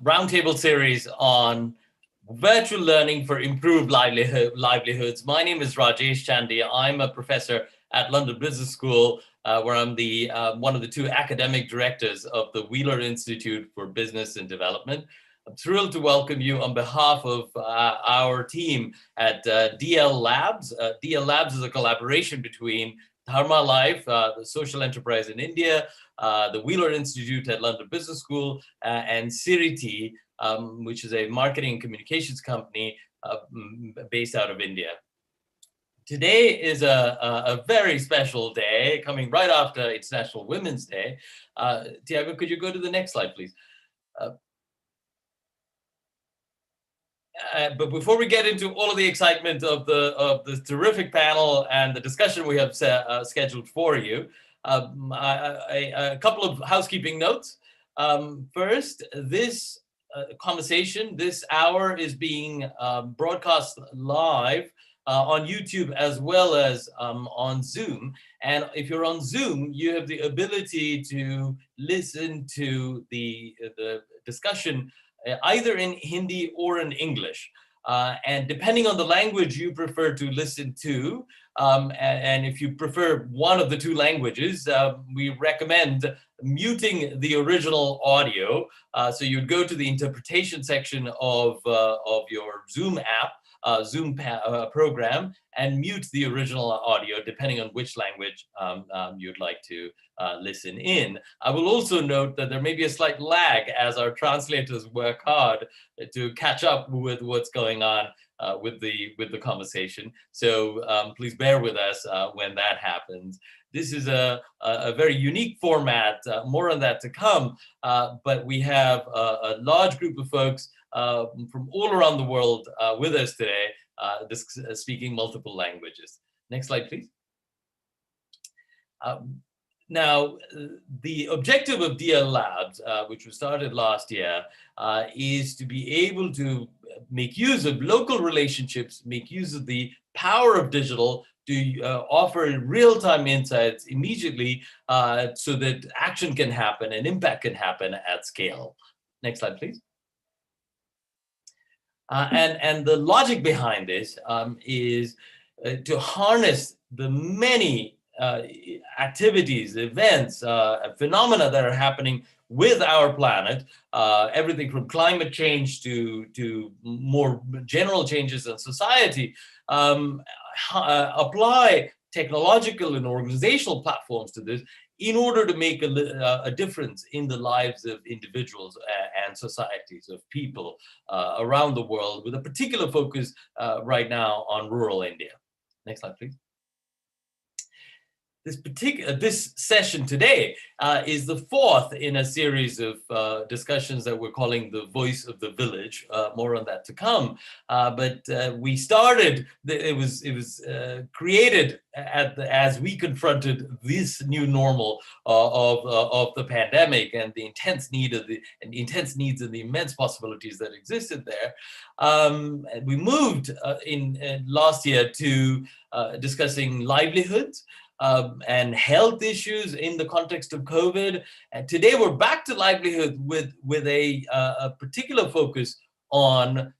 roundtable series on virtual learning for improved livelihoods. My name is Rajesh Chandy. I'm a professor at London Business School, where I'm the one of the two academic directors of the Wheeler Institute for Business and Development. I'm thrilled to welcome you on behalf of our team at DL Labs. DL Labs is a collaboration between Dharma Life, the social enterprise in India, the Wheeler Institute at London Business School, and Siriti, which is a marketing and communications company based out of India. Today is a very special day, coming right after International Women's Day. Tiago, could you go to the next slide, please? But before we get into all of the excitement of the terrific panel and the discussion we have scheduled for you, a couple of housekeeping notes. First, this conversation, this hour, is being broadcast live on YouTube as well as on Zoom. And if you're on Zoom, you have the ability to listen to the discussion either in Hindi or in English. And depending on the language you prefer to listen to, and if you prefer one of the two languages, we recommend muting the original audio. So you'd go to the interpretation section of your Zoom app, program, and mute the original audio depending on which language you'd like to listen in. I will also note that there may be a slight lag as our translators work hard to catch up with what's going on with the conversation. So please bear with us when that happens. This is a very unique format, more on that to come, but we have a large group of folks from all around the world with us today, speaking multiple languages. Next slide, please. Now, the objective of DL Labs, which was started last year, is to be able to make use of local relationships, make use of the power of digital to offer real-time insights immediately so that action can happen and impact can happen at scale. Next slide, please. And the logic behind this is to harness the many activities, events, phenomena that are happening with our planet, everything from climate change to more general changes in society, apply technological and organizational platforms to this in order to make a difference in the lives of individuals and societies of people around the world, with a particular focus right now on rural India. Next slide, please. This session today is the fourth in a series of discussions that we're calling the Voice of the Village. More on that to come. But we started. It was created as we confronted this new normal of the pandemic and the intense needs and the immense possibilities that existed there. And we moved in last year to discussing livelihoods. And health issues in the context of COVID. And today we're back to livelihood with a particular focus on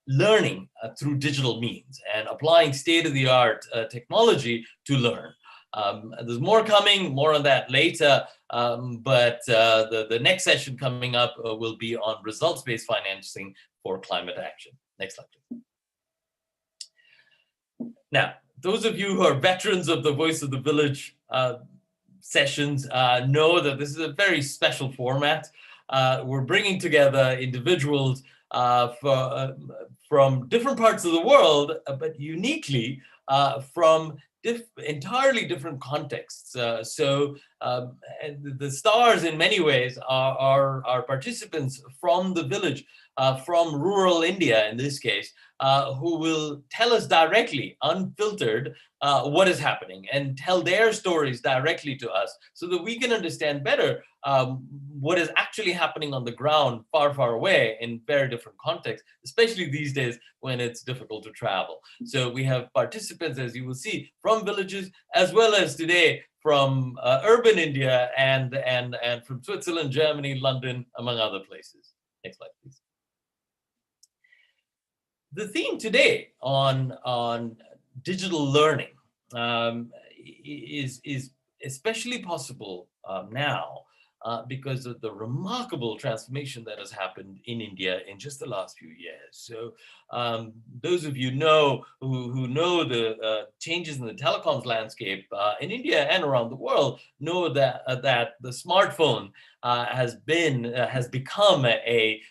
learning through digital means and applying state-of-the-art technology to learn. There's more coming, more on that later, but the next session coming up will be on results-based financing for climate action. Next slide, please. Now, those of you who are veterans of the Voice of the Village sessions know that this is a very special format. We're bringing together individuals from different parts of the world, but uniquely from entirely different contexts. So the stars in many ways are participants from the village, from rural India in this case, who will tell us directly, unfiltered, what is happening and tell their stories directly to us so that we can understand better what is actually happening on the ground far, far away in very different contexts, especially these days when it's difficult to travel. So we have participants, as you will see, from villages, as well as today from urban India and from Switzerland, Germany, London, among other places. Next slide, please. The theme today on digital learning is especially possible now because of the remarkable transformation that has happened in India in just the last few years. So those of you who know the changes in the telecoms landscape in India and around the world know that that the smartphone has become a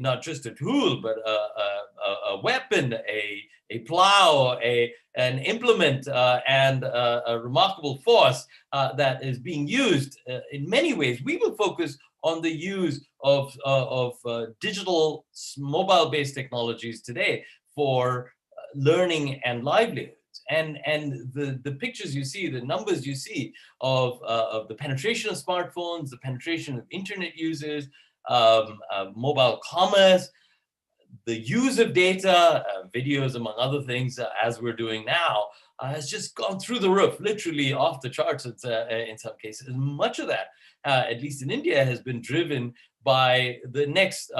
not just a tool, but a weapon, a plow, an implement, and a remarkable force that is being used in many ways. We will focus on the use of digital mobile-based technologies today for learning and livelihood. And the pictures you see, the numbers you see of the penetration of smartphones, the penetration of internet users, mobile commerce, the use of data, videos, among other things, as we're doing now, has just gone through the roof, literally off the charts in some cases. And much of that, at least in India, has been driven by the next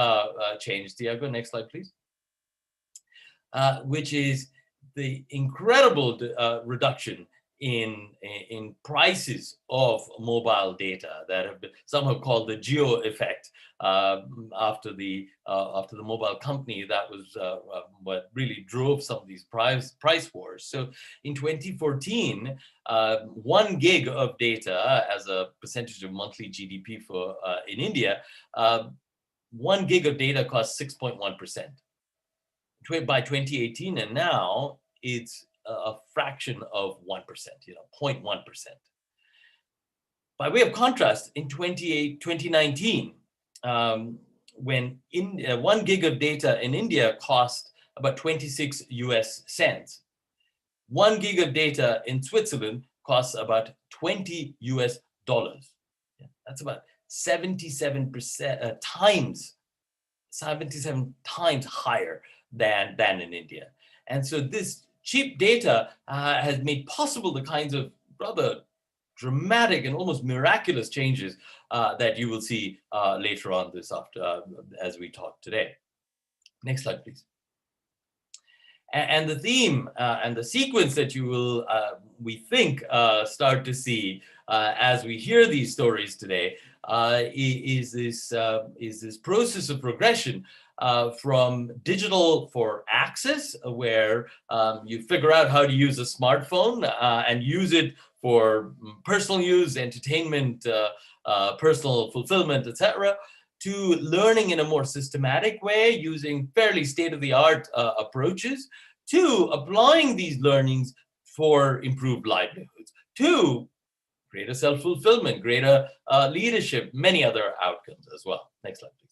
change. Diego, next slide, please. Which is the incredible reduction in prices of mobile data that have been, some have called the geo effect, after the mobile company. That was what really drove some of these price wars. So in 2014, 1 gig of data as a percentage of monthly GDP for in India, 1 gig of data cost 6.1%. By 2018 and now, it's a fraction of 1%, 0.1%. By way of contrast, in 2019, when 1 gig of data in India cost about 26 US cents, 1 gig of data in Switzerland costs about 20 US dollars. That's about 77 times higher than in India. And so this cheap data has made possible the kinds of rather dramatic and almost miraculous changes that you will see later on this after as we talk today. Next slide, please. And the theme and the sequence that you will, we think, start to see as we hear these stories today is this process of progression from digital for access, where you figure out how to use a smartphone and use it for personal use, entertainment, personal fulfillment, etc., to learning in a more systematic way using fairly state-of-the-art approaches, to applying these learnings for improved livelihoods, to greater self-fulfillment, greater leadership, many other outcomes as well. Next slide, please.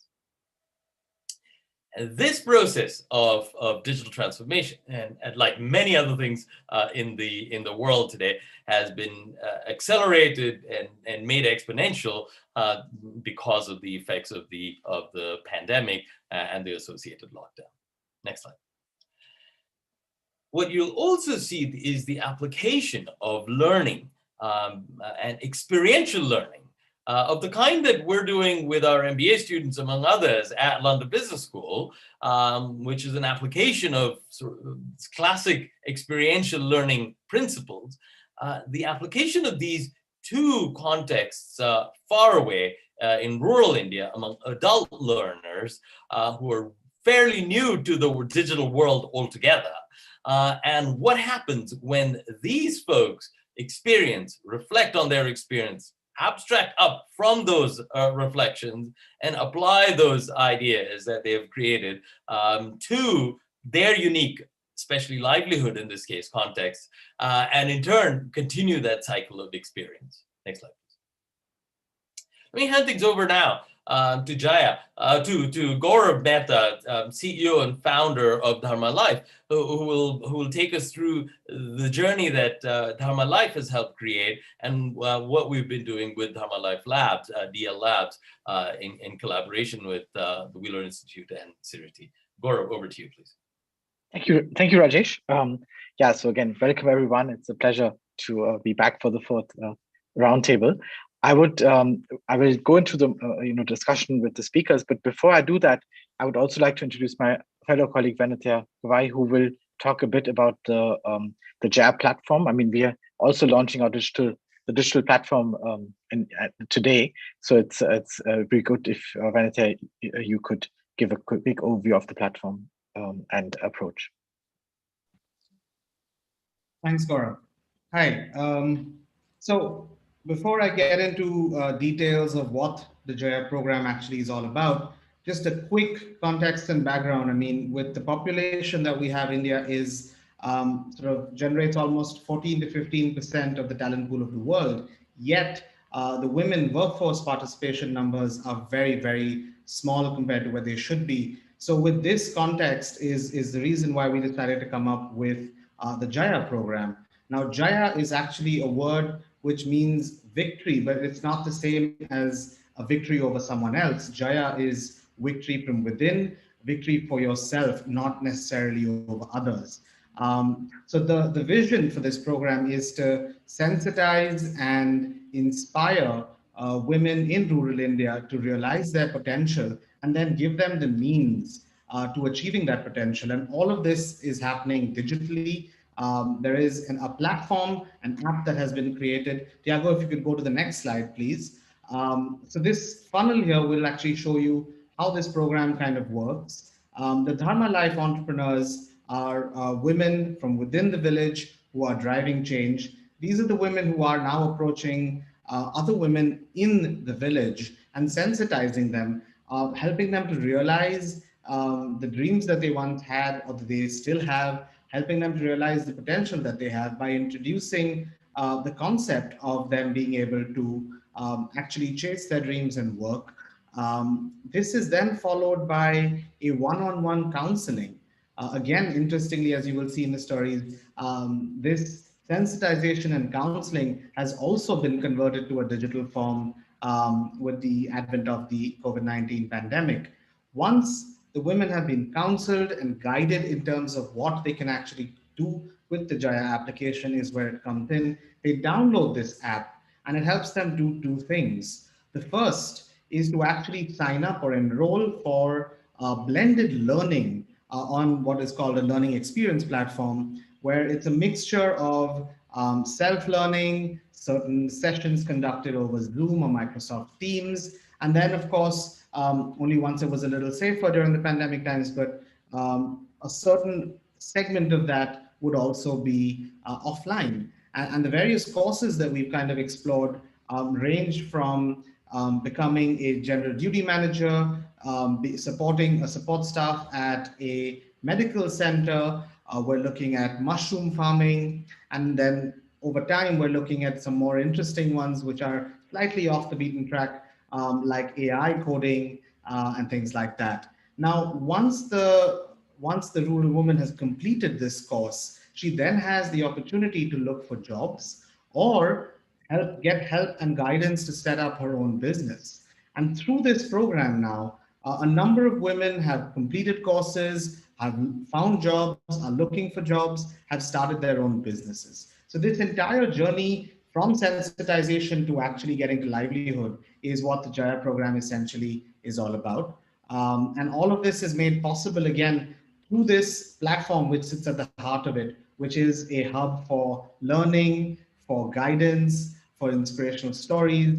And this process of digital transformation, and like many other things in the world today, has been accelerated and made exponential because of the effects of the pandemic and the associated lockdown. Next slide. What you'll also see is the application of learning and experiential learning of the kind that we're doing with our MBA students, among others, at London Business School, which is an application of sort of classic experiential learning principles. The application of these two contexts far away in rural India among adult learners who are fairly new to the digital world altogether. And what happens when these folks reflect on their experience, abstract up from those reflections, and apply those ideas that they have created to their unique, especially livelihood in this case, context, and in turn continue that cycle of experience. Next slide, please. Let me hand things over now to Jaya, to Gaurav Mehta, CEO and founder of Dharma Life, who will take us through the journey that Dharma Life has helped create and what we've been doing with Dharma Life Labs, DL Labs, in collaboration with the Wheeler Institute and Siriti. Gaurav, over to you, please. Thank you, Rajesh. So again, welcome everyone. It's a pleasure to be back for the fourth roundtable. I will go into the discussion with the speakers, but before I do that, I would also like to introduce my fellow colleague Vanitya Gavai, who will talk a bit about the JAB platform. I mean, we are also launching our digital platform today, so it's very good if Vanitya, you could give a quick overview of the platform and approach. Thanks, Gaurav. Hi. So before I get into details of what the Jaya program actually is all about, just a quick context and background. I mean, with the population that we have, India is sort of generates almost 14 to 15% of the talent pool of the world. Yet the women workforce participation numbers are very, very small compared to where they should be. So with this context is the reason why we decided to come up with the Jaya program. Now, Jaya is actually a word which means victory, but it's not the same as a victory over someone else. Jaya is victory from within, victory for yourself, not necessarily over others. So the vision for this program is to sensitize and inspire women in rural India to realize their potential and then give them the means to achieving that potential. And all of this is happening digitally. There is a platform, an app that has been created. Tiago, if you could go to the next slide, please. So this funnel here will actually show you how this program kind of works. The Dharma Life entrepreneurs are women from within the village who are driving change. These are the women who are now approaching other women in the village and sensitizing them, helping them to realize the dreams that they once had or that they still have, helping them to realize the potential that they have by introducing the concept of them being able to actually chase their dreams and work. This is then followed by a one-on-one counseling. Again, interestingly, as you will see in the stories, this sensitization and counseling has also been converted to a digital form with the advent of the COVID-19 pandemic. Once the women have been counseled and guided in terms of what they can actually do with the Jaya application is where it comes in. They download this app and it helps them do two things. The first is to actually sign up or enroll for blended learning on what is called a learning experience platform, where it's a mixture of self-learning, certain sessions conducted over Zoom or Microsoft Teams, and then, of course, only once it was a little safer during the pandemic times, but a certain segment of that would also be offline. And the various courses that we've kind of explored range from becoming a general duty manager, supporting a support staff at a medical center. We're looking at mushroom farming, and then over time, we're looking at some more interesting ones, which are slightly off the beaten track, like AI coding and things like that. Now, once the rural woman has completed this course, she then has the opportunity to look for jobs or get help and guidance to set up her own business. And through this program now, a number of women have completed courses, have found jobs, are looking for jobs, have started their own businesses. So this entire journey from sensitization to actually getting to livelihood is what the Jaya program essentially is all about. And all of this is made possible again through this platform, which sits at the heart of it, which is a hub for learning, for guidance, for inspirational stories,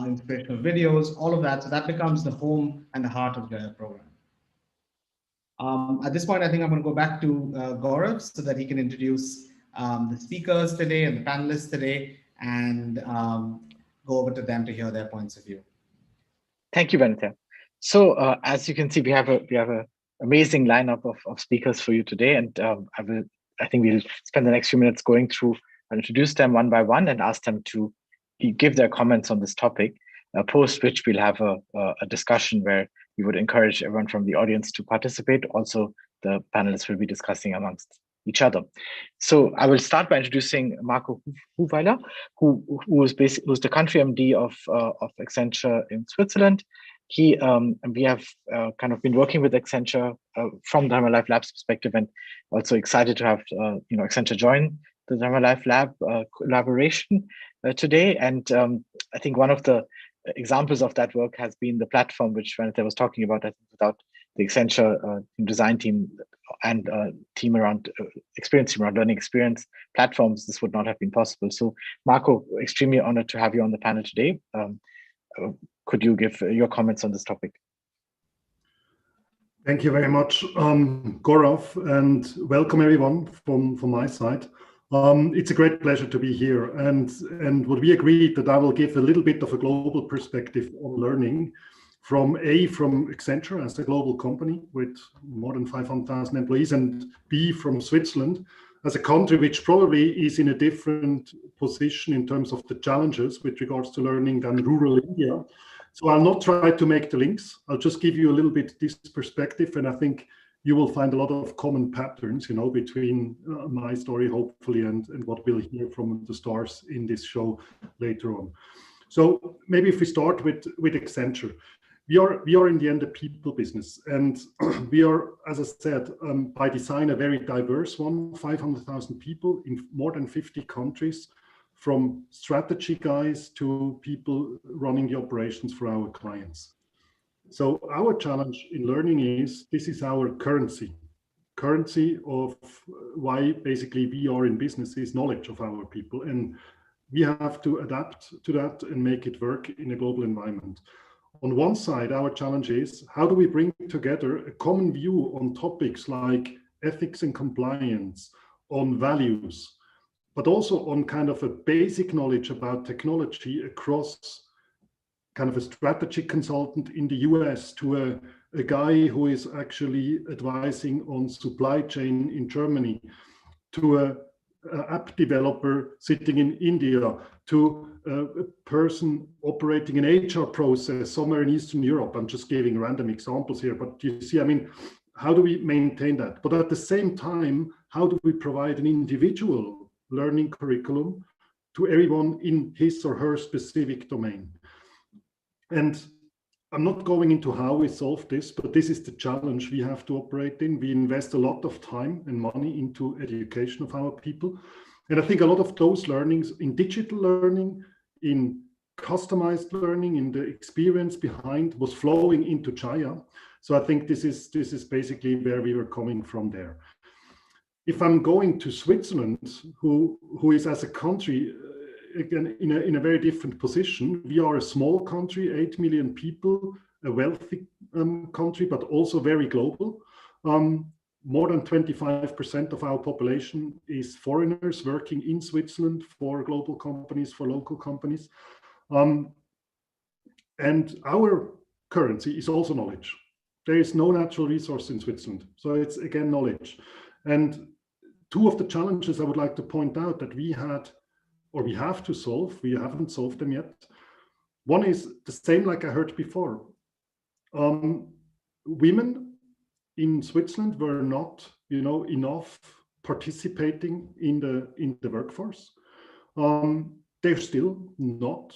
inspirational videos, all of that. So that becomes the home and the heart of the program. At this point, I think I'm going to go back to Gaurav so that he can introduce the speakers today and the panelists today and go over to them to hear their points of view. Thank you, Vanitya. So as you can see, we have a amazing lineup of speakers for you today, and I think we'll spend the next few minutes going through and introduce them one by one and ask them to give their comments on this topic. Post which we'll have a discussion where we would encourage everyone from the audience to participate. Also, the panelists will be discussing amongst each other. So I will start by introducing Marco Huweiler, who's the country MD of Accenture in Switzerland. We have kind of been working with Accenture from Dharma Life Labs perspective, and also excited to have Accenture join the Drama Life Lab collaboration today. And I think one of the examples of that work has been the platform which Vanita was talking about. I think without the Accenture design team and team around experience team around learning experience platforms, this would not have been possible. So Marco, extremely honored to have you on the panel today. Could you give your comments on this topic? Thank you very much, Gaurav, and welcome everyone from my side. It's a great pleasure to be here, and what we agreed that I will give a little bit of a global perspective on learning from Accenture as a global company with more than 500,000 employees, and B, from Switzerland as a country which probably is in a different position in terms of the challenges with regards to learning than rural India. So I'll not try to make the links. I'll just give you a little bit this perspective, and I think you will find a lot of common patterns, between my story, hopefully, and what we'll hear from the stars in this show later on. So maybe if we start with Accenture, we are in the end a people business, and we are, as I said, by design a very diverse one, 500,000 people in more than 50 countries, from strategy guys to people running the operations for our clients. So our challenge in learning is, this is our currency of why basically we are in business, is knowledge of our people. And we have to adapt to that and make it work in a global environment. On one side, our challenge is, how do we bring together a common view on topics like ethics and compliance, on values, but also on kind of a basic knowledge about technology across kind of a strategy consultant in the US to a guy who is actually advising on supply chain in Germany, to a app developer sitting in India, to a person operating an HR process somewhere in Eastern Europe. I'm just giving random examples here, but you see, I mean, how do we maintain that? But at the same time, how do we provide an individual learning curriculum to everyone in his or her specific domain? And I'm not going into how we solve this, but this is the challenge we have to operate in. We invest a lot of time and money into education of our people. And I think a lot of those learnings in digital learning, in customized learning, in the experience behind, was flowing into China. So I think this is basically where we were coming from there. If I'm going to Switzerland, who is as a country, again, in a very different position, we are a small country, 8 million people, a wealthy country, but also very global. More than 25% of our population is foreigners working in Switzerland for global companies, for local companies. And our currency is also knowledge. There is no natural resource in Switzerland. So it's, again, knowledge. And two of the challenges I would like to point out that we had, or we have to solve, we haven't solved them yet. One is the same like I heard before. Women in Switzerland were not, enough participating in the workforce. They're still not,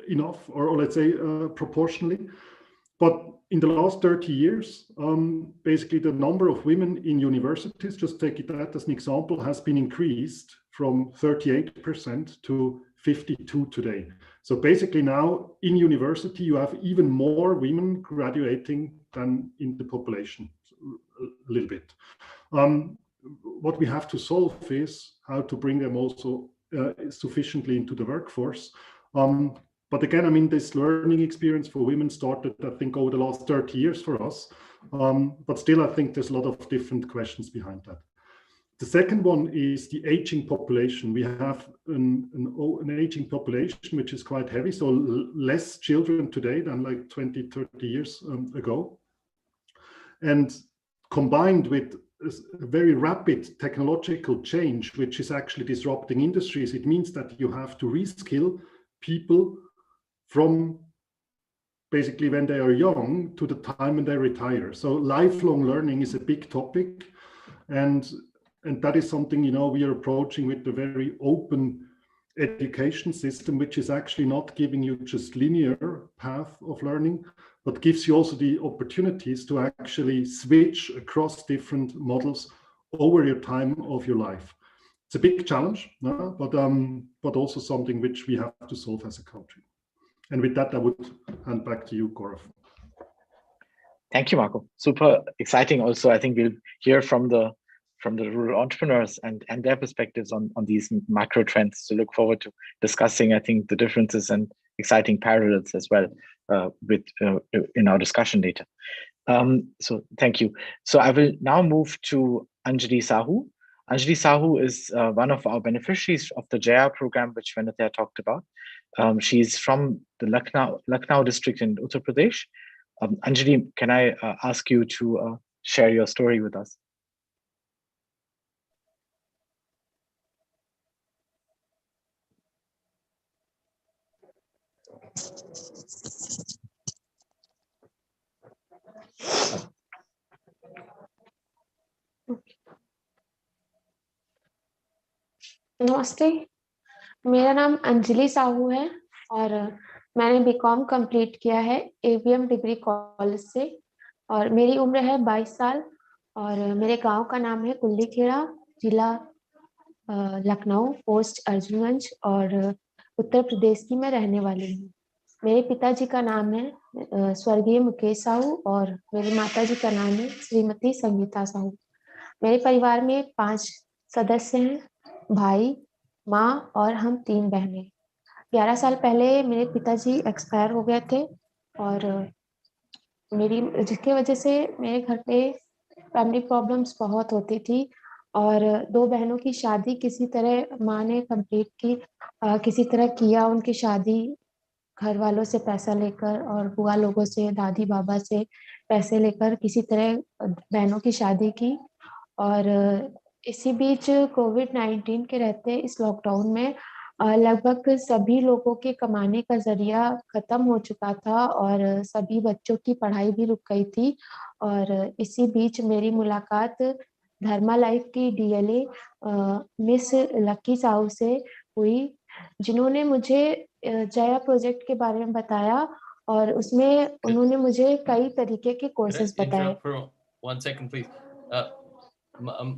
enough, or let's say proportionally. But in the last 30 years, basically the number of women in universities, just take that as an example, has been increased from 38% to 52% today. So basically now in university, you have even more women graduating than in the population, a little bit. What we have to solve is how to bring them also sufficiently into the workforce. But again, I mean, this learning experience for women started, I think, over the last 30 years for us. But still, I think there's a lot of different questions behind that. The second one is the aging population. We have an aging population, which is quite heavy. So less children today than like 20, 30 years ago. And combined with a very rapid technological change, which is actually disrupting industries, it means that you have to reskill people from basically when they are young to the time when they retire. So lifelong learning is a big topic, and that is something we are approaching with a very open education system, which is actually not giving you just linear path of learning, but gives you also the opportunities to actually switch across different models over your time of your life. It's a big challenge, no? But also something which we have to solve as a country. And with that, I would hand back to you, Gaurav. Thank you, Marco. Super exciting. Also, I think we'll hear from the rural entrepreneurs and their perspectives on these macro trends. So look forward to discussing, I think, the differences and exciting parallels as well in our discussion later. So thank you. So I will now move to Anjali Sahu. Anjali Sahu is one of our beneficiaries of the Jaya program, which Vanitha talked about. She's from the Lucknow district in Uttar Pradesh. Anjali, can I ask you to share your story with us? नमस्ते, मेरा नाम अंजलि साहू है और मैंने BCom complete किया है AVM degree college से और मेरी उम्र है 22 साल और मेरे गांव का नाम है कुल्ली खेड़ा, जिला लखनऊ, पोस्ट अर्जुनगंज और उत्तर प्रदेश की मैं रहने वाली हूँ। मेरे पिताजी का नाम है स्वर्गीय मुकेश साहू और मेरी माताजी का नाम है श्रीमती संगीता साहू। मेरे परिवार में 5 सदस्य हैं, भाई, माँ और हम 3 बहनें। 11 साल पहले मेरे पिताजी एक्सपायर हो गए थे और जिसकी वजह से मेरे घर पे फैमिली प्रॉब्लम्स बहुत होती थी और 2 बहनों की शादी किसी तरह माँ ने कंप्लीट की, किसी तरह किया उनकी शादी घर वालों से पैसा लेकर और बुआ लोगों से, दादी बाबा से पैसे लेकर किसी तरह बहनों की शादी की। और इसी बीच कोविड-19 के रहते इस लॉकडाउन में लगभग सभी लोगों के कमाने का जरिया खत्म हो चुका था और सभी बच्चों की पढ़ाई भी रुक गई थी। और इसी बीच मेरी मुलाकात धर्मा लाइफ की डीएलए मिस लकी साहू से हुई, जिन्होंने मुझे जया प्रोजेक्ट के बारे में बताया और उसमें उन्होंने मुझे कई तरीके के कोर्सेज बताए। One second, please.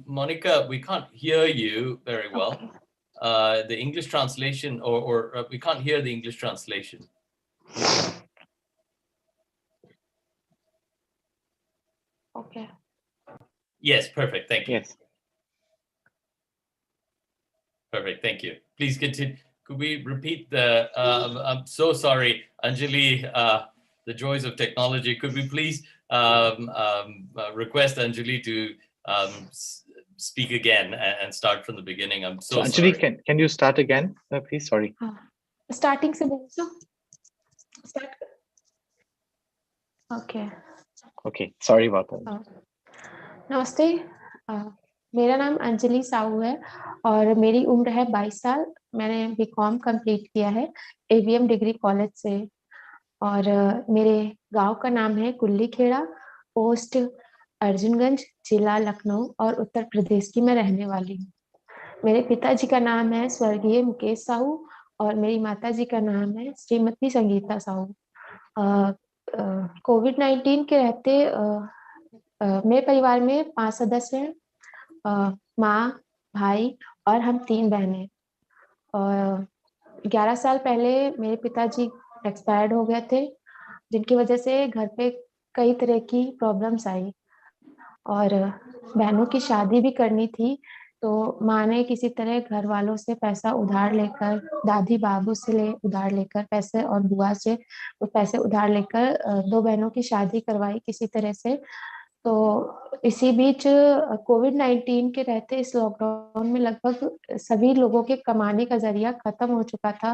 Monica, we can't hear you very well. Okay. The English translation, or we can't hear the English translation. Okay. Yes, perfect. Thank you. Yes. Perfect. Thank you. Please continue. Could we repeat the? I'm so sorry, Anjali. The joys of technology. Could we please request Anjali to speak again and start from the beginning? I'm so Anjali, sorry. can you start again, please? Sorry. Starting से बोलो. Start. Okay. Okay. Sorry about that. नमस्ते, मेरा नाम अंजलि साहू है और मेरी उम्र है 22 साल। मैंने बीकॉम कंप्लीट किया है एवीएम डिग्री कॉलेज से और मेरे गांव का नाम है कुल्ली खेड़ा, पोस्ट अर्जुनगंज, जिला लखनऊ और उत्तर प्रदेश की मैं रहने वाली हूँ। मेरे पिताजी का नाम है स्वर्गीय मुकेश साहू और मेरी माताजी का नाम है श्रीमती संगीता साहू। कोविड-19 के रहते मेरे परिवार में 5 सदस्य हैं, माँ, भाई और हम 3 बहनें। 11 साल पहले मेरे पिताजी एक्सपायर्ड हो गए थे, जिनकी वजह से घर पे कई तरह की प्रॉब्लम्स आई और बहनों की शादी भी करनी थी, तो माँ ने किसी तरह घर वालों से पैसा उधार लेकर, दादी बाबू से उधार लेकर पैसे और बुआ से पैसे उधार लेकर 2 बहनों की शादी करवाई किसी तरह से। तो इसी बीच कोविड-19 के रहते इस लॉकडाउन में लगभग सभी लोगों के कमाने का जरिया खत्म हो चुका था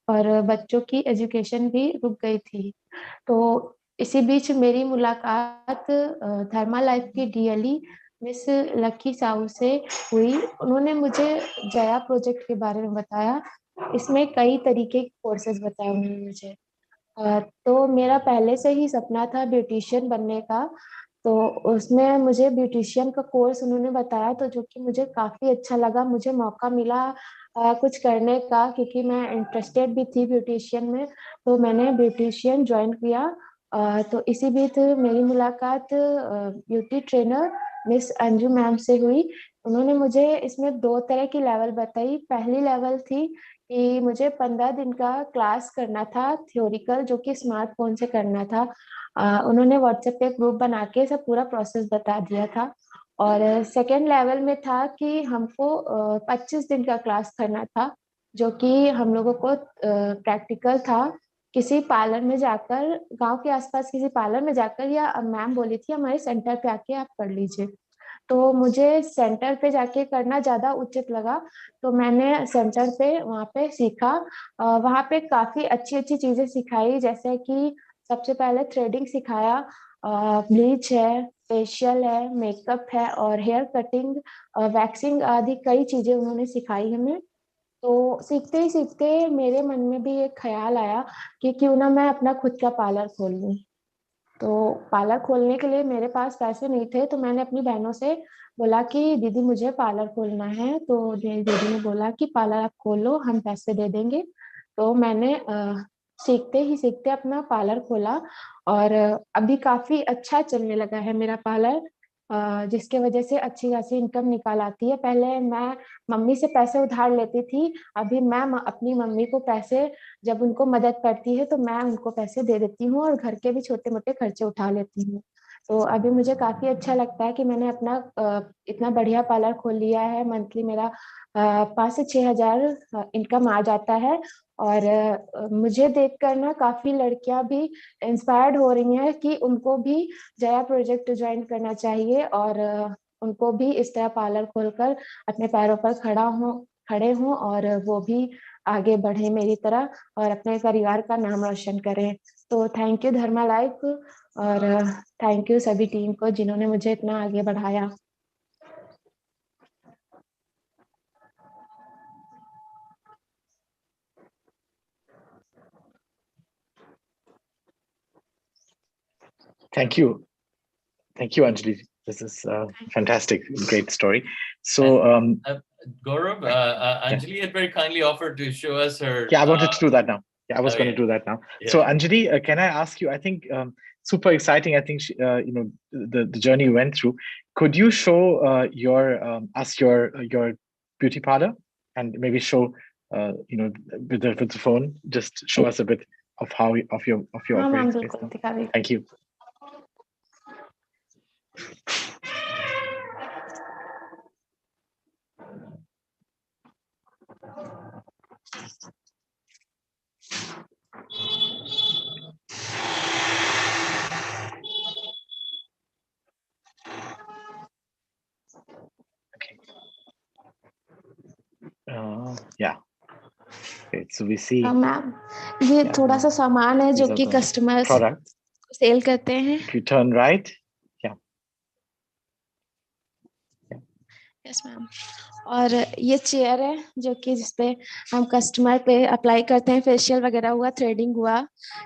और बच्चों की एजुकेशन भी रुक गई थी। तो इसी बीच मेरी मुलाकात धर्मा लाइफ की डीएलई मिस लकी साहू से हुई। उन्होंने मुझे जया प्रोजेक्ट के बारे में बताया। इसमें कई तरीके के कोर्सेज बताए उन्होंने मुझे। तो मेरा पहले से ही सपना था ब्यूटिशियन बनने का, तो उसमें मुझे ब्यूटिशियन का कोर्स उन्होंने बताया, तो जो कि मुझे काफ़ी अच्छा लगा। मुझे मौका मिला कुछ करने का, क्योंकि मैं इंटरेस्टेड भी थी ब्यूटिशियन में, तो मैंने ब्यूटिशियन ज्वाइन किया। तो इसी बीच मेरी मुलाकात beauty trainer miss Anju ma'am से हुई। उन्होंने मुझे इसमें 2 तरह की लेवल बताई। पहली लेवल थी कि मुझे 15 दिन का क्लास करना था थ्योरिकल, जो कि स्मार्टफोन से करना था। उन्होंने व्हाट्सएप पे ग्रुप बना के सब पूरा प्रोसेस बता दिया था। और सेकेंड लेवल में था कि हमको 25 दिन का क्लास करना था, जो कि हम लोगों को प्रैक्टिकल था। किसी पार्लर में जाकर, गांव के आसपास किसी पार्लर में जाकर, या मैम बोली थी हमारे सेंटर पे आके आप कर लीजिए। तो मुझे सेंटर पे जाके करना ज़्यादा उचित लगा, तो मैंने सेंटर पे वहाँ पे सीखा। वहाँ पे काफ़ी अच्छी अच्छी चीज़ें सिखाई, जैसे कि सबसे पहले थ्रेडिंग सिखाया, ब्लीच है, फेशियल है, मेकअप है और हेयर कटिंग, वैक्सिंग आदि कई चीज़ें उन्होंने सिखाई हमें। तो सीखते ही सीखते मेरे मन में भी एक ख्याल आया कि क्यों ना मैं अपना खुद का पार्लर खोल लूँ। तो पार्लर खोलने के लिए मेरे पास पैसे नहीं थे, तो मैंने अपनी बहनों से बोला कि दीदी मुझे पार्लर खोलना है। तो मेरी दीदी ने बोला कि पार्लर आप खोल लो, हम पैसे दे देंगे। तो मैंने सीखते ही सीखते अपना पार्लर खोला, और अभी काफ़ी अच्छा चलने लगा है मेरा पार्लर, जिसके वजह से अच्छी खासी इनकम निकाल आती है। पहले मैं मम्मी से पैसे उधार लेती थी, अभी मैं अपनी मम्मी को पैसे, जब उनको मदद पड़ती है तो मैं उनको पैसे दे देती हूँ, और घर के भी छोटे मोटे खर्चे उठा लेती हूँ। तो अभी मुझे काफ़ी अच्छा लगता है कि मैंने अपना इतना बढ़िया पार्लर खोल लिया है। मंथली मेरा 5 से 6 हज़ार इनकम आ जाता है। और मुझे देखकर ना काफ़ी लड़कियां भी इंस्पायर्ड हो रही हैं कि उनको भी जया प्रोजेक्ट ज्वाइन करना चाहिए, और उनको भी इस तरह पार्लर खोलकर अपने पैरों पर खड़े हों, और वो भी आगे बढ़े मेरी तरह, और अपने परिवार का नाम रोशन करें। तो थैंक यू धर्मा लाइफ, और थैंक यू सभी टीम को जिन्होंने मुझे इतना आगे बढ़ाया। Thank you. Thank you, Anjali. This is fantastic, great story. So, Gaurav, Anjali had very kindly offered to show us her. Yeah, I wanted to do that now. Yeah, I was going to do that now. Yeah. So, Anjali, can I ask you? I think super exciting. I think you know the journey you went through. Could you show us your beauty parlor, and maybe show you know with the phone, just show us a bit of how of your operating space now. Thank you. Yeah. Okay, so we see. Ma'am, ये थोड़ा सा सामान है जो कि customers cell करते हैं। If you turn right, yeah. Yes ma'am. और ये चेयर है जो कि जिसपे हम कस्टमर पे अप्लाई करते हैं, फेशियल वगैरह हुआ, थ्रेडिंग हुआ,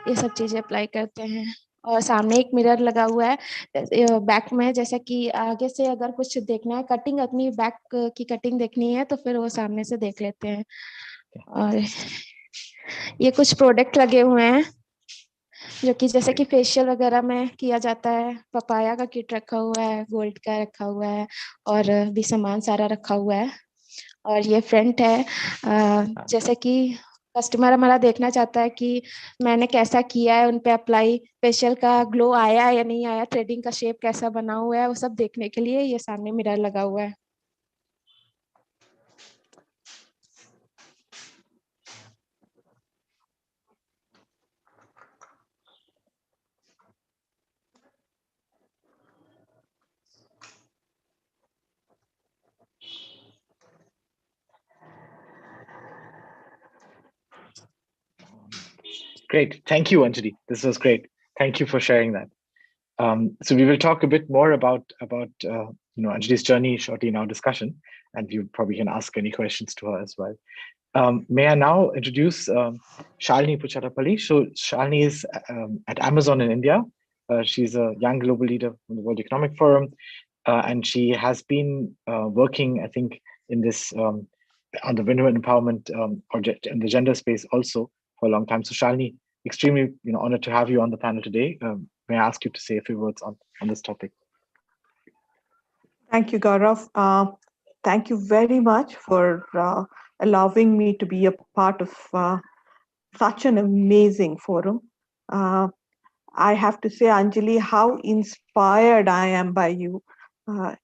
ये सब चीजें अप्लाई करते हैं। और सामने एक मिरर लगा हुआ है बैक में, जैसा कि आगे से अगर कुछ देखना है, कटिंग अपनी बैक की कटिंग देखनी है तो फिर वो सामने से देख लेते हैं। और ये कुछ प्रोडक्ट लगे हुए हैं जो कि जैसे कि फेशियल वगैरह में किया जाता है। पपाया का किट रखा हुआ है, गोल्ड का रखा हुआ है, और भी सामान सारा रखा हुआ है। और ये फ्रंट है, जैसे कि कस्टमर हमारा देखना चाहता है कि मैंने कैसा किया है उन पे अप्लाई, फेशियल का ग्लो आया या नहीं आया, थ्रेडिंग का शेप कैसा बना हुआ है, वो सब देखने के लिए ये सामने मिरर लगा हुआ है। Great. Thank you, Anjali. This was great. Thank you for sharing that. So we will talk a bit more about you know Anjali's journey shortly in our discussion, and you probably can ask any questions to her as well. May I now introduce Shalini Puchatapalli. So Shalini is at Amazon in India. She's a young global leader from the World Economic Forum, and she has been working, I think, in this on the women empowerment project in the gender space also for a long time. So Shalini, extremely honored to have you on the panel today. May I ask you to say a few words on this topic? Thank you, Gaurav. Thank you very much for allowing me to be a part of such an amazing forum. I have to say, Anjali, how inspired I am by you.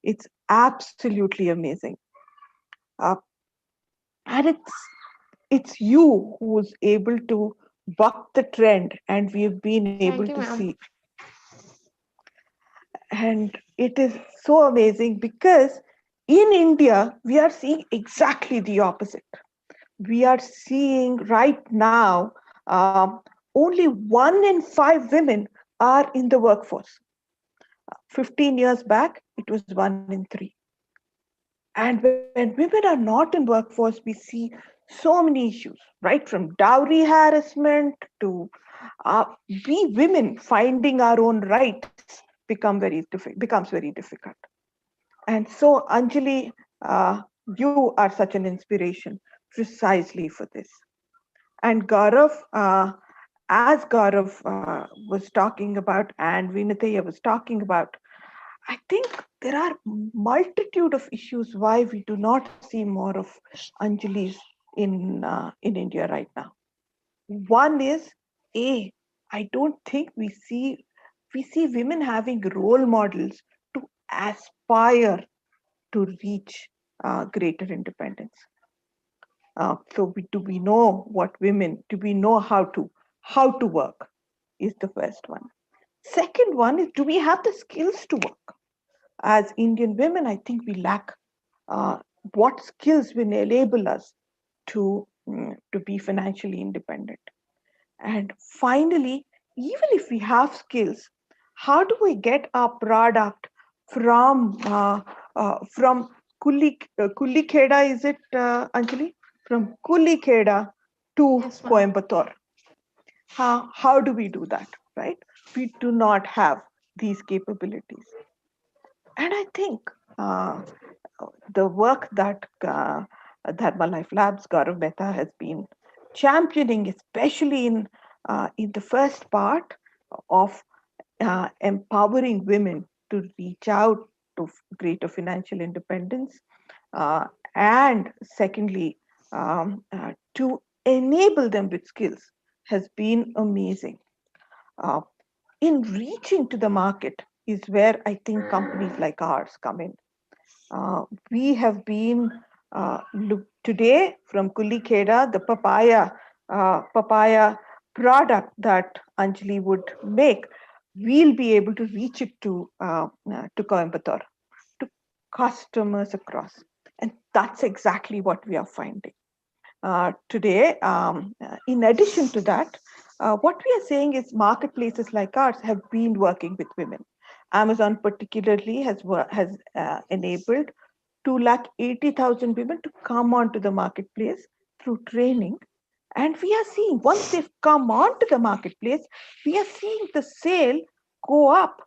It's absolutely amazing. And it's you who's able to buck the trend, and we've been able Thank you, to ma'am. see. And it is so amazing because in India, we are seeing exactly the opposite. We are seeing right now only 1 in 5 women are in the workforce. 15 years back, it was 1 in 3. And when women are not in workforce, we see so many issues, right? From dowry harassment to we women finding our own rights becomes very difficult. And so, Anjali, you are such an inspiration precisely for this. And Gaurav, as Gaurav was talking about and Vinitaya was talking about, I think there are multitude of issues why we do not see more of Anjalis in India right now. One is I don't think we see women having role models to aspire to reach greater independence. So do we know what women? Do we know how to work? Is the first one. Second one is, do we have the skills to work? As Indian women, I think we lack uh, what skills will enable us to be financially independent. And finally, even if we have skills, how do we get our product from Kulli Kheda? Is it Anjali? From Kulli Kheda to Yes, ma'am. Coimbatore. How do we do that? Right? We do not have these capabilities. And I think the work that Dharma Life Labs, Gaurav Mehta has been championing, especially in the first part of empowering women to reach out to greater financial independence, and secondly, to enable them with skills, has been amazing. Uh, in reaching to the market is where I think companies like ours come in. We have been look today from Kulli Kheda, the papaya product that Anjali would make. We'll be able to reach it to Coimbatore, to customers across, and that's exactly what we are finding today. In addition to that, what we are saying is marketplaces like ours have been working with women. Amazon particularly has enabled 280,000 women to come onto the marketplace through training. And we are seeing, once they've come onto the marketplace, we are seeing the sale go up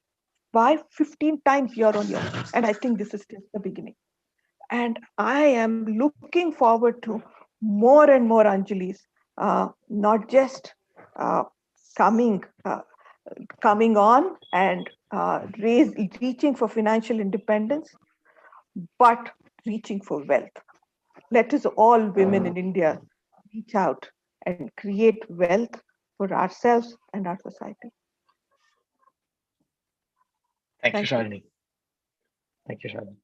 by 15 times year on year. And I think this is just the beginning. And I am looking forward to more and more Anjalis, not just uh, coming coming on and reaching for financial independence, but reaching for wealth. Let us all women in India reach out and create wealth for ourselves and our society. Thank you, Thank you. Shalini. Thank you, Shalini.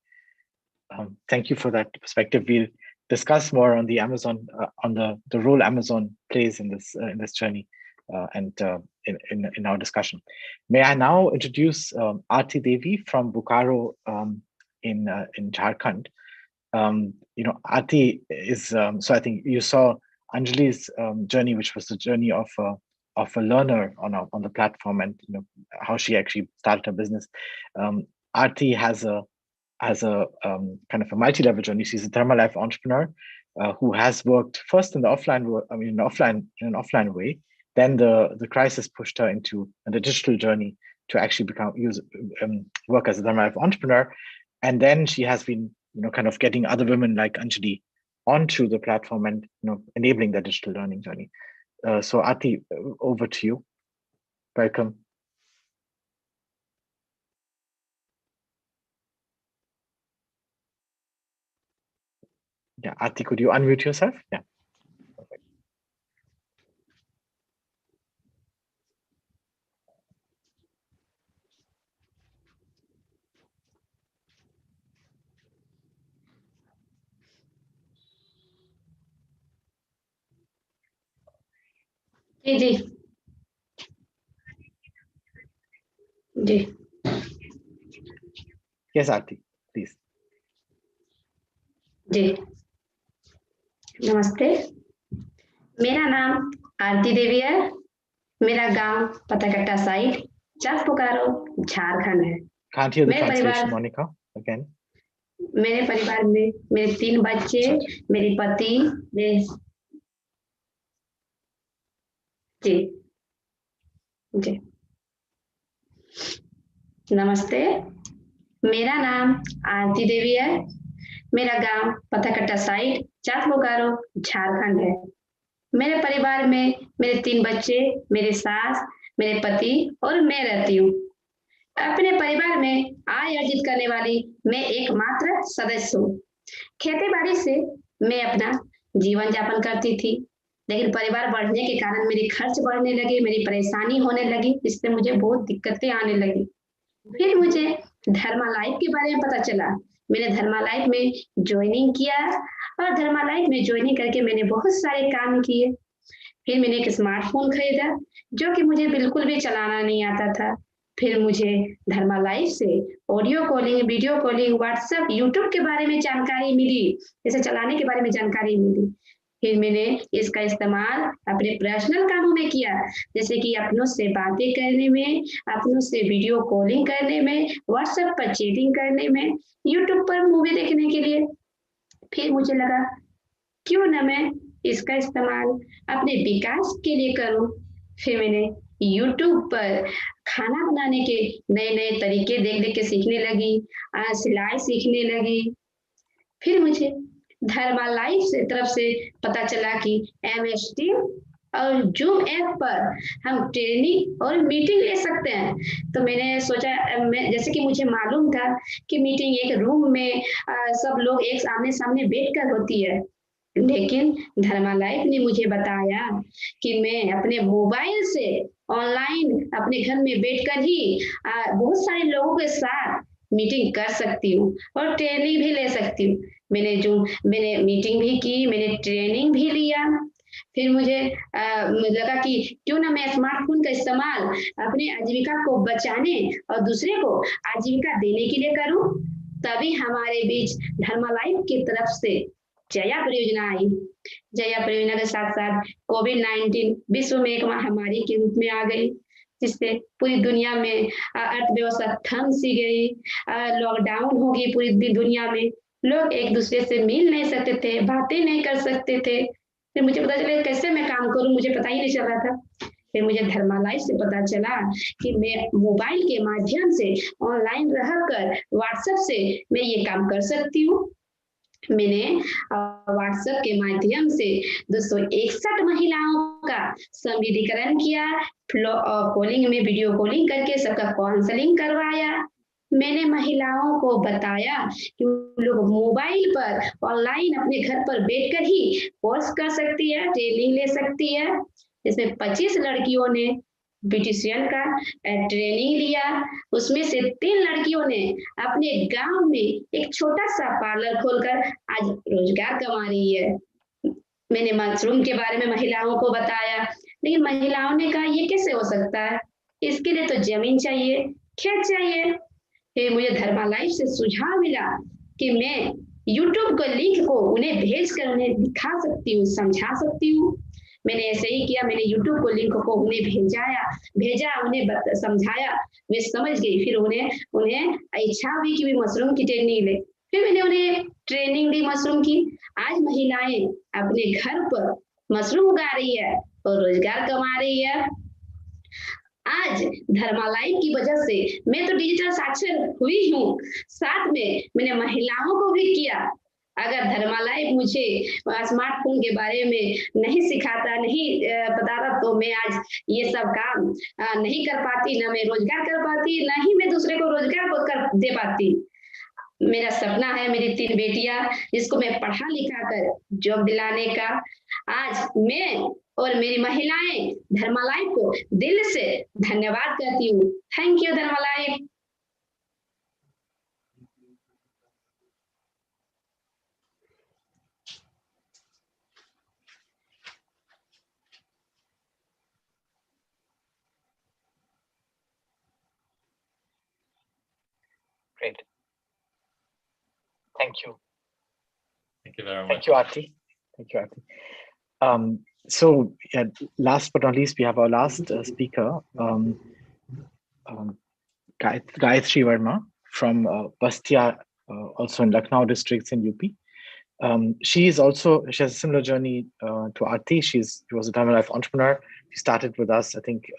Thank you for that perspective. We'll discuss more on the Amazon, on the role Amazon plays in this journey, and in our discussion. May I now introduce Aarti Devi from Bokaro in Jharkhand. Aarti is so I think you saw Anjali's journey, which was the journey of a learner on the platform, and how she actually started her business. Aarti has a kind of a multi-level journey. She's a Dharma Life entrepreneur who has worked first in the in an offline way. Then the crisis pushed her into the digital journey to actually work as a Dharma Life entrepreneur. And then she has been kind of getting other women like Anjali onto the platform and enabling their digital learning journey. So Aarti, over to you. Welcome. Yeah, Aarti, could you unmute yourself? Yeah. Perfect. Ji ji ji Yes, Aarti, please. जी नमस्ते, मेरा नाम आरती देवी है। मेरा गांव पताकट्टा side Chas Bokaro Jharkhand है। Can't hear the मेरे translation, परिवार Monica, again. मेरे परिवार में मेरे 3 बच्चे, मेरे पति, मेरे जी जी नमस्ते, मेरा नाम आरती देवी है। मेरा गांव पताकट्टा साइड चास बोकारो झारखंड है। मेरे परिवार में मेरे 3 बच्चे, मेरे सास, मेरे पति और मैं रहती हूँ। अपने परिवार में आय अर्जित करने वाली मैं एकमात्र सदस्य हूँ। खेती बाड़ी से मैं अपना जीवन यापन करती थी, लेकिन परिवार बढ़ने के कारण मेरे खर्च बढ़ने लगे, मेरी परेशानी होने लगी, इससे मुझे बहुत दिक्कतें आने लगी। फिर मुझे धर्मा लाइफ के बारे में पता चला। मैंने धर्मा लाइफ में ज्वाइनिंग किया और धर्मा लाइफ में ज्वाइनिंग करके मैंने बहुत सारे काम किए। फिर मैंने एक स्मार्टफोन खरीदा जो कि मुझे बिल्कुल भी चलाना नहीं आता था। फिर मुझे धर्मा लाइफ से audio calling, video calling, WhatsApp, YouTube के बारे में जानकारी मिली, इसे चलाने के बारे में जानकारी मिली। फिर मैंने इसका इस्तेमाल अपने पर्सनल कामों में किया, जैसे कि अपनों से बातें करने में, अपनों से वीडियो कॉलिंग करने में, व्हाट्सएप पर चैटिंग करने में, यूट्यूब पर मूवी देखने के लिए। फिर मुझे लगा क्यों न मैं इसका इस्तेमाल अपने विकास के लिए करूं। फिर मैंने यूट्यूब पर खाना बनाने के नए नए तरीके देख देख के सीखने लगी, सिलाई सीखने लगी। फिर मुझे धर्मा लाइफ से तरफ से पता चला कि MS टीम और जूम ऐप पर हम ट्रेनिंग और मीटिंग ले सकते हैं। तो मैंने सोचा, जैसे कि मुझे मालूम था कि मीटिंग एक रूम में सब लोग एक सामने सामने बैठकर होती है, लेकिन धर्मा लाइफ ने मुझे बताया कि मैं अपने मोबाइल से ऑनलाइन अपने घर में बैठकर ही बहुत सारे लोगों के साथ मीटिंग कर सकती हूँ और ट्रेनिंग भी ले सकती हूँ। मैंने मीटिंग भी की, मैंने ट्रेनिंग भी लिया। फिर मुझे लगा कि क्यों ना मैं स्मार्टफोन का इस्तेमाल अपने आजीविका को बचाने और दूसरे को आजीविका देने के लिए करूं। तभी हमारे बीच धर्मा लाइफ की तरफ से जया परियोजना आई। जया परियोजना के साथ साथ कोविड-19 विश्व में एक महामारी के रूप में आ गई, जिससे पूरी दुनिया में अर्थव्यवस्था थम सी गई, लॉकडाउन हो गई पूरी दुनिया में। लोग एक दूसरे से मिल नहीं सकते थे, बातें नहीं कर सकते थे। फिर मुझे पता चला कैसे मैं काम करूं, मुझे पता ही नहीं चल रहा था। फिर मुझे धर्मा लाइफ से पता चला कि मैं मोबाइल के माध्यम से ऑनलाइन रहकर व्हाट्सएप से मैं ये काम कर सकती हूँ। मैंने व्हाट्सएप के माध्यम से 261 महिलाओं का संविधिकरण किया, कॉलिंग में वीडियो कॉलिंग करके सबका काउंसलिंग करवाया। मैंने महिलाओं को बताया कि वो लोग मोबाइल पर ऑनलाइन अपने घर पर बैठकर ही कोर्स कर सकती है, ट्रेनिंग ले सकती है। इसमें 25 लड़कियों ने ब्यूटिशियन का ट्रेनिंग लिया। उसमें से 3 लड़कियों ने अपने गांव में एक छोटा सा पार्लर खोलकर आज रोजगार कमा रही है। मैंने मशरूम के बारे में महिलाओं को बताया, लेकिन महिलाओं ने कहा ये कैसे हो सकता है, इसके लिए तो जमीन चाहिए, खेत चाहिए। फिर मुझे धर्मा लाइफ से सुझाव मिला कि मैं यूट्यूब के लिंक को उन्हें भेजकर उन्हें दिखा सकती हूँ, समझा सकती हूँ। मैंने ऐसे ही किया, मैंने यूट्यूब को लिंक को उन्हें भेजा, उन्हें समझाया, वे समझ गई। फिर उन्हें इच्छा हुई कि वे मशरूम की ट्रेनिंग ले। फिर मैंने उन्हें ट्रेनिंग दी मशरूम की। आज महिलाएं अपने घर पर मशरूम उगा रही है और रोजगार कमा रही है। आज धर्मा लाइफ की वजह से मैं तो डिजिटल साक्षर हुई हूँ, साथ में मैंने महिलाओं को भी किया। अगर धर्मा लाइफ मुझे स्मार्टफोन के बारे में नहीं सिखाता, नहीं बताता, तो मैं आज ये सब काम नहीं कर पाती, ना मैं रोजगार कर पाती, ना ही मैं दूसरे को रोजगार कर दे पाती। मेरा सपना है मेरी 3 बेटियां जिसको मैं पढ़ा लिखा कर जॉब दिलाने का। आज मैं और मेरी महिलाएं धर्मालाई को दिल से धन्यवाद करती हूँ। थैंक यू धर्मालाई। Great. Thank you. Thank you very much. Thank you, Aarti. Thank you, Aarti. So yeah, last but not least, we have our last speaker, Gayatri Verma from Bastia, also in Lucknow districts in UP. She has a similar journey to Aarti. She was a Dharma Life entrepreneur. She started with us, I think.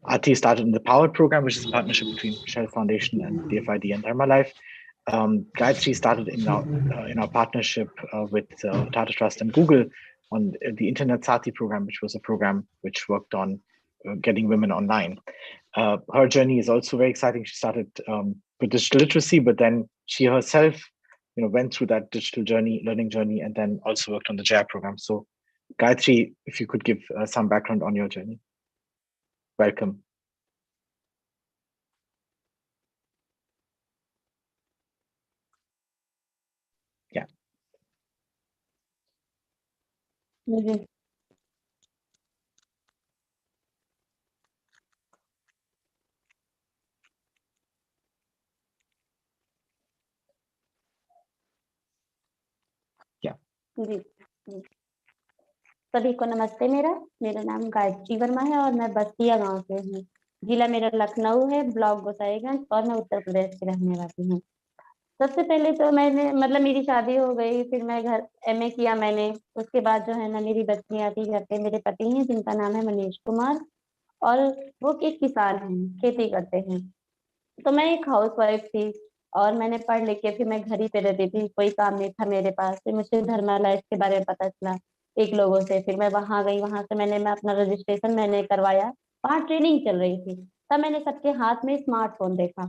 Aarti started in the Power program, which is a partnership between Shell Foundation and DFID and Dharma Life. Gayatri started in our partnership with Tata Trust and Google on the Internet Sati program, which was a program which worked on getting women online. Her journey is also very exciting. She started with digital literacy, but then she herself, went through that digital learning journey, and then also worked on the Jaya program. So, Gayatri, if you could give some background on your journey. Welcome. Yeah. Mm-hmm. Yeah. जी सभी को नमस्ते। मेरा नाम गायत्री वर्मा है और मैं बस्तिया गांव से हूँ। जिला मेरा लखनऊ है, ब्लॉक गोसाईगंज, और मैं उत्तर प्रदेश की रहने वाली हूँ। सबसे पहले तो मैंने मेरी शादी हो गई, फिर मैं घर एमए किया मैंने। उसके बाद जो है ना, मेरी बच्चियां थी घर पे। मेरे पति हैं जिनका नाम है मनीष कुमार, और वो एक किसान हैं, खेती करते हैं। तो मैं एक हाउस वाइफ थी, और मैंने पढ़ लिख के फिर मैं घर ही पे रहती थी, कोई काम नहीं था मेरे पास। फिर मुझे धर्मा लाइफ के बारे में पता चला एक लोगों से। फिर मैं वहां गई, वहां से मैं अपना रजिस्ट्रेशन मैंने करवाया। वहां ट्रेनिंग चल रही थी, तब मैंने सबके हाथ में स्मार्टफोन देखा।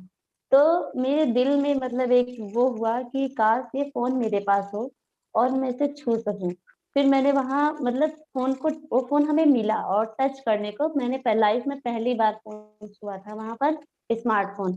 तो मेरे दिल में एक वो हुआ कि काश ये फोन मेरे पास हो और मैं इसे छू सकूं। फिर मैंने वहां वो फोन हमें मिला, और टच करने को मैंने लाइफ में पहली बार फोन छुआ था वहां पर, स्मार्टफोन।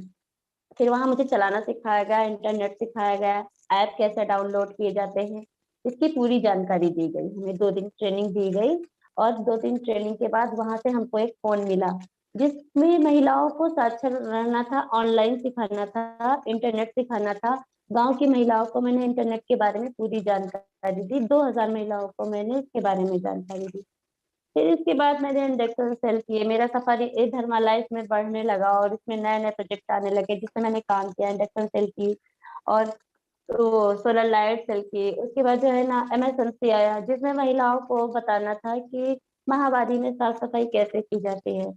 फिर वहां मुझे चलाना सिखाया गया, इंटरनेट सिखाया गया, ऐप कैसे डाउनलोड किए जाते हैं, इसकी पूरी जानकारी दी गई। हमें 2 दिन ट्रेनिंग दी गई, और 2 दिन ट्रेनिंग के बाद वहां से हमको एक फोन मिला, जिसमें महिलाओं को साक्षर रहना था, ऑनलाइन सिखाना था, इंटरनेट सिखाना था। गांव की महिलाओं को मैंने इंटरनेट के बारे में पूरी जानकारी दी। 2000 महिलाओं को मैंने इसके बारे में जानकारी दी। फिर इसके बाद मैंने इंडक्शन सेल किए। मेरा सफर इस धर्मा लाइफ में बढ़ने लगा, और इसमें नए नए प्रोजेक्ट आने लगे जिसमें मैंने काम किया। इंडक्शन सेल की, और वो सोलर लाइट सेल की। उसके बाद जो है ना, एमएसएनसी आया, जिसमें महिलाओं को बताना था कि माहवारी में साफ सफाई कैसे की जाती है।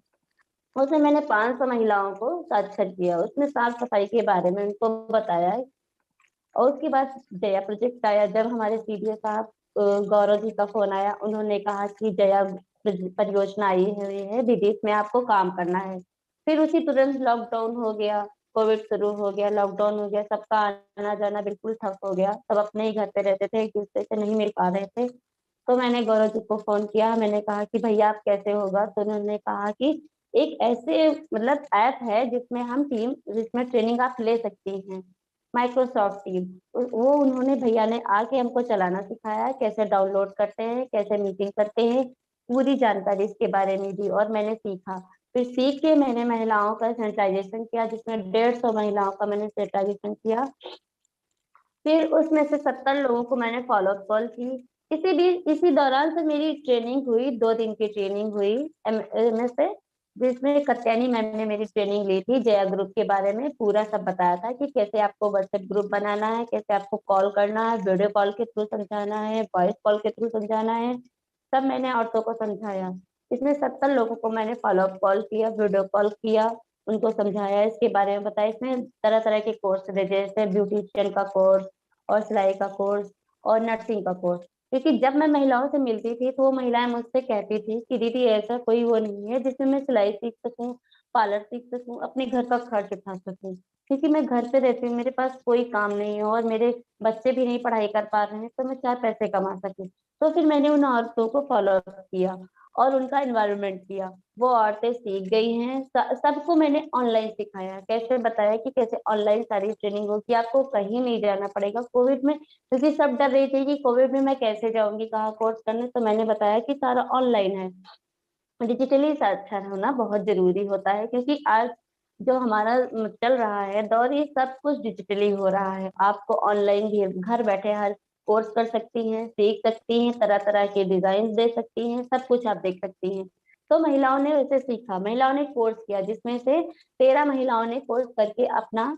उसमें मैंने 500 महिलाओं को साक्षर किया, उसमें साफ सफाई के बारे में उनको बताया। और उसके बाद जया प्रोजेक्ट आया, जब हमारे सीडीओ साहब गौरव जी का फोन आया। उन्होंने कहा कि जया परियोजना आई हुई है, विदेश में आपको काम करना है। फिर उसी तुरंत लॉकडाउन हो गया, कोविड शुरू हो गया, लॉकडाउन हो गया, सबका आना जाना बिल्कुल ठप हो गया। सब अपने ही घर पे रहते थे, एक दूसरे से नहीं मिल पा रहे थे। तो मैंने गौरव जी को फोन किया, मैंने कहा कि भैया आप कैसे होगा। तो उन्होंने कहा कि एक ऐसे ऐप है जिसमें ट्रेनिंग आप ले सकती हैं, माइक्रोसॉफ्ट टीम। वो उन्होंने भैया ने आके हमको चलाना सिखाया, कैसे डाउनलोड करते हैं, कैसे मीटिंग करते हैं, पूरी जानकारी इसके बारे में दी, और मैंने सीखा। फिर सीख के मैंने महिलाओं का सैनिटाइजेशन किया, जिसमें 150 महिलाओं का मैंने सैनिटाइजेशन किया। फिर उसमें से 70 लोगों को मैंने फॉलोअप कॉल की। इसी दौरान से मेरी ट्रेनिंग हुई, 2 दिन की ट्रेनिंग हुई एमएस से, जिसमें कत्यानी मैम ने मेरी ट्रेनिंग ली थी। जया ग्रुप के बारे में पूरा सब बताया था कि कैसे आपको व्हाट्सएप ग्रुप बनाना है, कैसे आपको कॉल करना है, वीडियो कॉल के थ्रू समझाना है, वॉइस कॉल के थ्रू समझाना है। सब मैंने औरतों को समझाया। इसमें 70 लोगों को मैंने फॉलोअप कॉल किया, वीडियो कॉल किया, उनको समझाया, इसके बारे में बताया। इसमें तरह तरह के कोर्स थे, जैसे ब्यूटिशियन का कोर्स, और सिलाई का कोर्स, और नर्सिंग का कोर्स। क्योंकि जब मैं महिलाओं से मिलती थी तो वो महिलाएं मुझसे कहती थी कि दीदी ऐसा कोई वो नहीं है जिसमें मैं सिलाई सीख सकूं, पार्लर सीख सकूं, अपने घर का खर्च उठा सकूं। क्योंकि मैं घर पे रहती हूँ, मेरे पास कोई काम नहीं है और मेरे बच्चे भी नहीं पढ़ाई कर पा रहे हैं, तो मैं 4 पैसे कमा सकूं। तो फिर मैंने उन औरतों को फॉलो अप किया और उनका एनवायरनमेंट किया। वो औरतें सीख गई हैं, सबको मैंने ऑनलाइन सिखाया, कैसे बताया कि कैसे ऑनलाइन सारी ट्रेनिंग होगी, आपको कहीं नहीं जाना पड़ेगा। कोविड में क्योंकि सब डर रही थी कि कोविड में मैं कैसे जाऊंगी, कहाँ कोर्स करने, तो मैंने बताया कि सारा ऑनलाइन है। डिजिटली साक्षर होना बहुत जरूरी होता है, क्योंकि आज जो हमारा चल रहा है दौर, ये सब कुछ डिजिटली हो रहा है। आपको ऑनलाइन भी घर बैठे हर कोर्स कर सकती हैं, सीख सकती हैं, तरह तरह के डिजाइन दे सकती हैं, सब कुछ आप देख सकती हैं। तो महिलाओं ने वैसे सीखा, महिलाओं ने कोर्स किया, जिसमें से 13 महिलाओं ने कोर्स करके अपना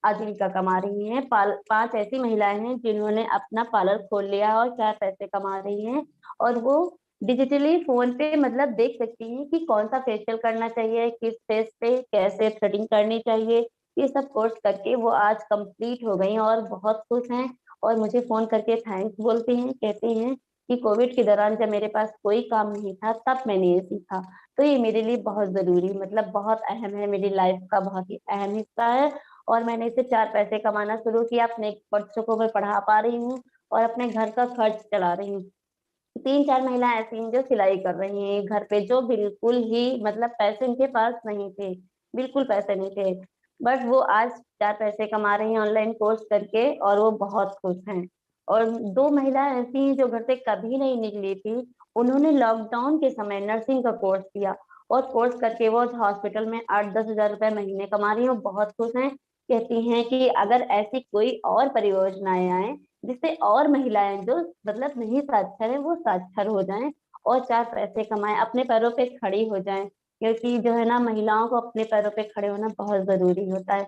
आजीविका कमा रही हैं। 5 ऐसी महिलाएं हैं जिन्होंने अपना पार्लर खोल लिया और 4 पैसे कमा रही हैं। और वो डिजिटली फोन पे मतलब देख सकती हैं कि कौन सा फेशियल करना चाहिए, किस फेस पे कैसे थ्रेडिंग करनी चाहिए। ये सब कोर्स करके वो आज कंप्लीट हो गई और बहुत खुश हैं। और मुझे फोन करके थैंक्स बोलती हैं, कहती हैं कि कोविड के दौरान जब मेरे पास कोई काम नहीं था तब मैंने ये सीखा। तो ये मेरे लिए बहुत जरूरी, मतलब बहुत अहम है, मेरी लाइफ का बहुत ही अहम हिस्सा है। और मैंने इसे 4 पैसे कमाना शुरू किया, अपने बच्चों को मैं पढ़ा पा रही हूँ और अपने घर का खर्च चला रही हूँ। 3-4 महिलाएं ऐसी हैं जो सिलाई कर रही हैं घर पे, जो बिल्कुल ही मतलब पैसे उनके पास नहीं थे, बिल्कुल पैसे नहीं थे, बट वो आज 4 पैसे कमा रही हैं ऑनलाइन कोर्स करके और वो बहुत खुश हैं। और 2 महिलाएं ऐसी हैं जो घर से कभी नहीं निकली थी, उन्होंने लॉकडाउन के समय नर्सिंग का कोर्स किया और कोर्स करके वो हॉस्पिटल में 8-10 हजार रुपए महीने कमा रही हैं और बहुत खुश हैं। कहती हैं कि अगर ऐसी कोई और परियोजनाएं आए जिससे और महिलाएं जो मतलब नहीं साक्षर है वो साक्षर हो जाएं और 4 पैसे कमाएं, अपने पैरों पे खड़ी हो जाएं, क्योंकि जो है ना, महिलाओं को अपने पैरों पे खड़े होना बहुत जरूरी होता है।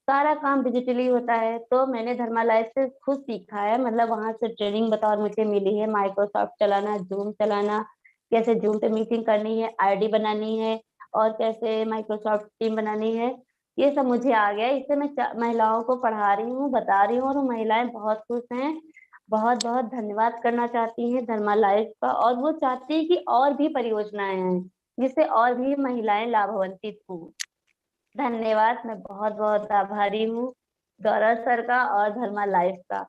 सारा काम डिजिटली होता है। तो मैंने धर्मालाइफ से खुद सीखा है, मतलब वहां से ट्रेनिंग बतौर मुझे मिली है, माइक्रोसॉफ्ट चलाना, जूम चलाना, कैसे जूम पे मीटिंग करनी है, आईडी बनानी है और कैसे माइक्रोसॉफ्ट टीम बनानी है। ये सब मुझे आ गया, इससे मैं महिलाओं को पढ़ा रही हूँ, बता रही हूँ और वो महिलाएं बहुत खुश हैं। बहुत बहुत धन्यवाद करना चाहती हैं धर्मा लाइफ का, और वो चाहती है कि और भी परियोजनाएं हैं जिससे और भी महिलाएं लाभान्वित हों। धन्यवाद, मैं बहुत बहुत आभारी हूँ गौरव सर का और धर्मा लाइफ का,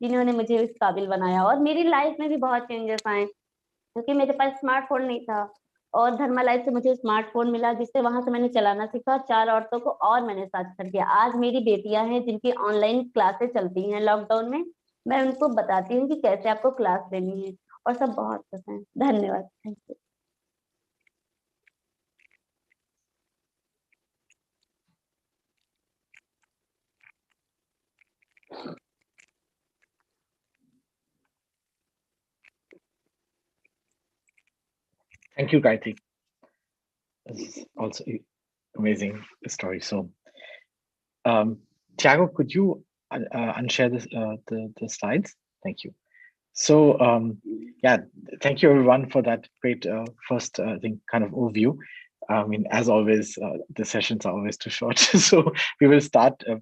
जिन्होंने मुझे इस काबिल बनाया। और मेरी लाइफ में भी बहुत चेंजेस आए, क्योंकि मेरे पास स्मार्टफोन नहीं था और धर्मा लाइफ से मुझे स्मार्टफोन मिला, जिससे वहां से मैंने चलाना सीखा, 4 औरतों को और मैंने साक्षर किया। आज मेरी बेटियां हैं जिनकी ऑनलाइन क्लासेस चलती हैं लॉकडाउन में, मैं उनको बताती हूँ कि कैसे आपको क्लास लेनी है और सब बहुत खुश हैं। धन्यवाद, thank you. Thank you, Gayatri. This is also amazing story. So, Tiago, could you unshare this, the slides? Thank you. So, yeah, thank you everyone for that great first, I think, kind of overview. I mean, as always, the sessions are always too short. So we will start I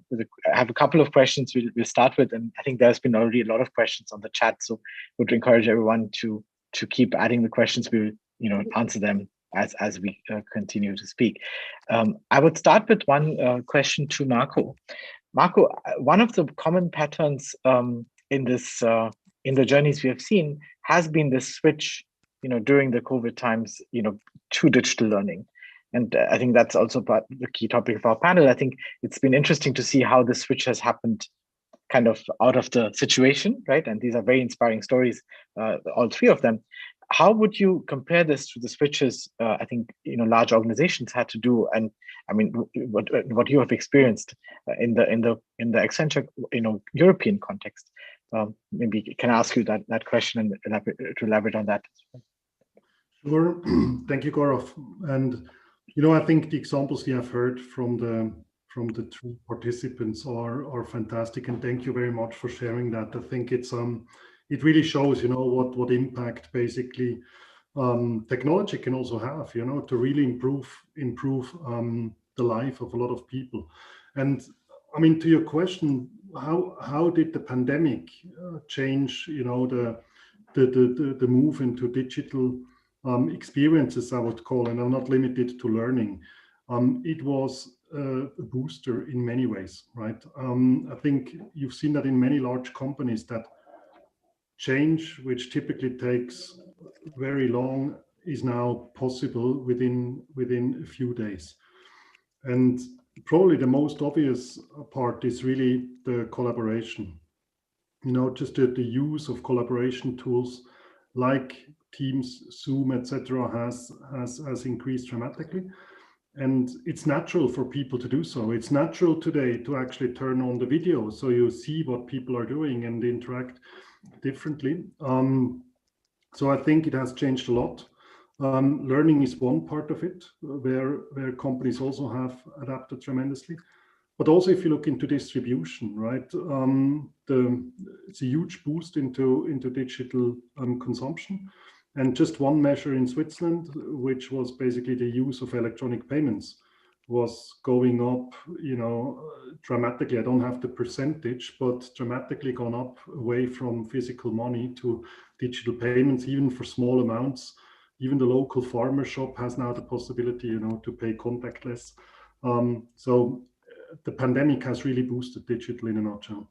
have a couple of questions we'll start with, and I think there's been already a lot of questions on the chat. So would encourage everyone to keep adding the questions. We will, answer them as we continue to speak. I would start with one question to Marco. Marco, one of the common patterns in this in the journeys we have seen has been this switch, during the COVID times, to digital learning. And I think that's also the key topic of our panel. I think it's been interesting to see how the switch has happened kind of out of the situation, right? And these are very inspiring stories, all three of them. How would you compare this to the switches I think large organizations had to do? And I mean, what you have experienced in the Accenture European context? Maybe can I ask you that question and to elaborate on that? Sure. Thank you, Gaurav. And I think the examples we have heard from the three participants are fantastic, and thank you very much for sharing that. I think it really shows what impact basically technology can also have, to really improve the life of a lot of people. And I mean, to your question, how did the pandemic change the move into digital experiences, I would call, and are not limited to learning. It was a booster in many ways, right? I think you've seen that in many large companies that change, which typically takes very long, is now possible within a few days. And probably the most obvious part is really the collaboration. You know, just the use of collaboration tools like Teams, Zoom, etc. has increased dramatically. And it's natural for people to do so. It's natural today to actually turn on the video so you see what people are doing and interact differently. So I think it has changed a lot. Learning is one part of it, where companies also have adapted tremendously. But also, if you look into distribution, right, it's a huge boost into digital consumption. And just one measure in Switzerland, which was basically the use of electronic payments, was going up, you know, dramatically. I don't have the percentage, but dramatically gone up away from physical money to digital payments, even for small amounts. Even the local farmer shop has now the possibility, you know, to pay contactless. So the pandemic has really boosted digital in a nutshell.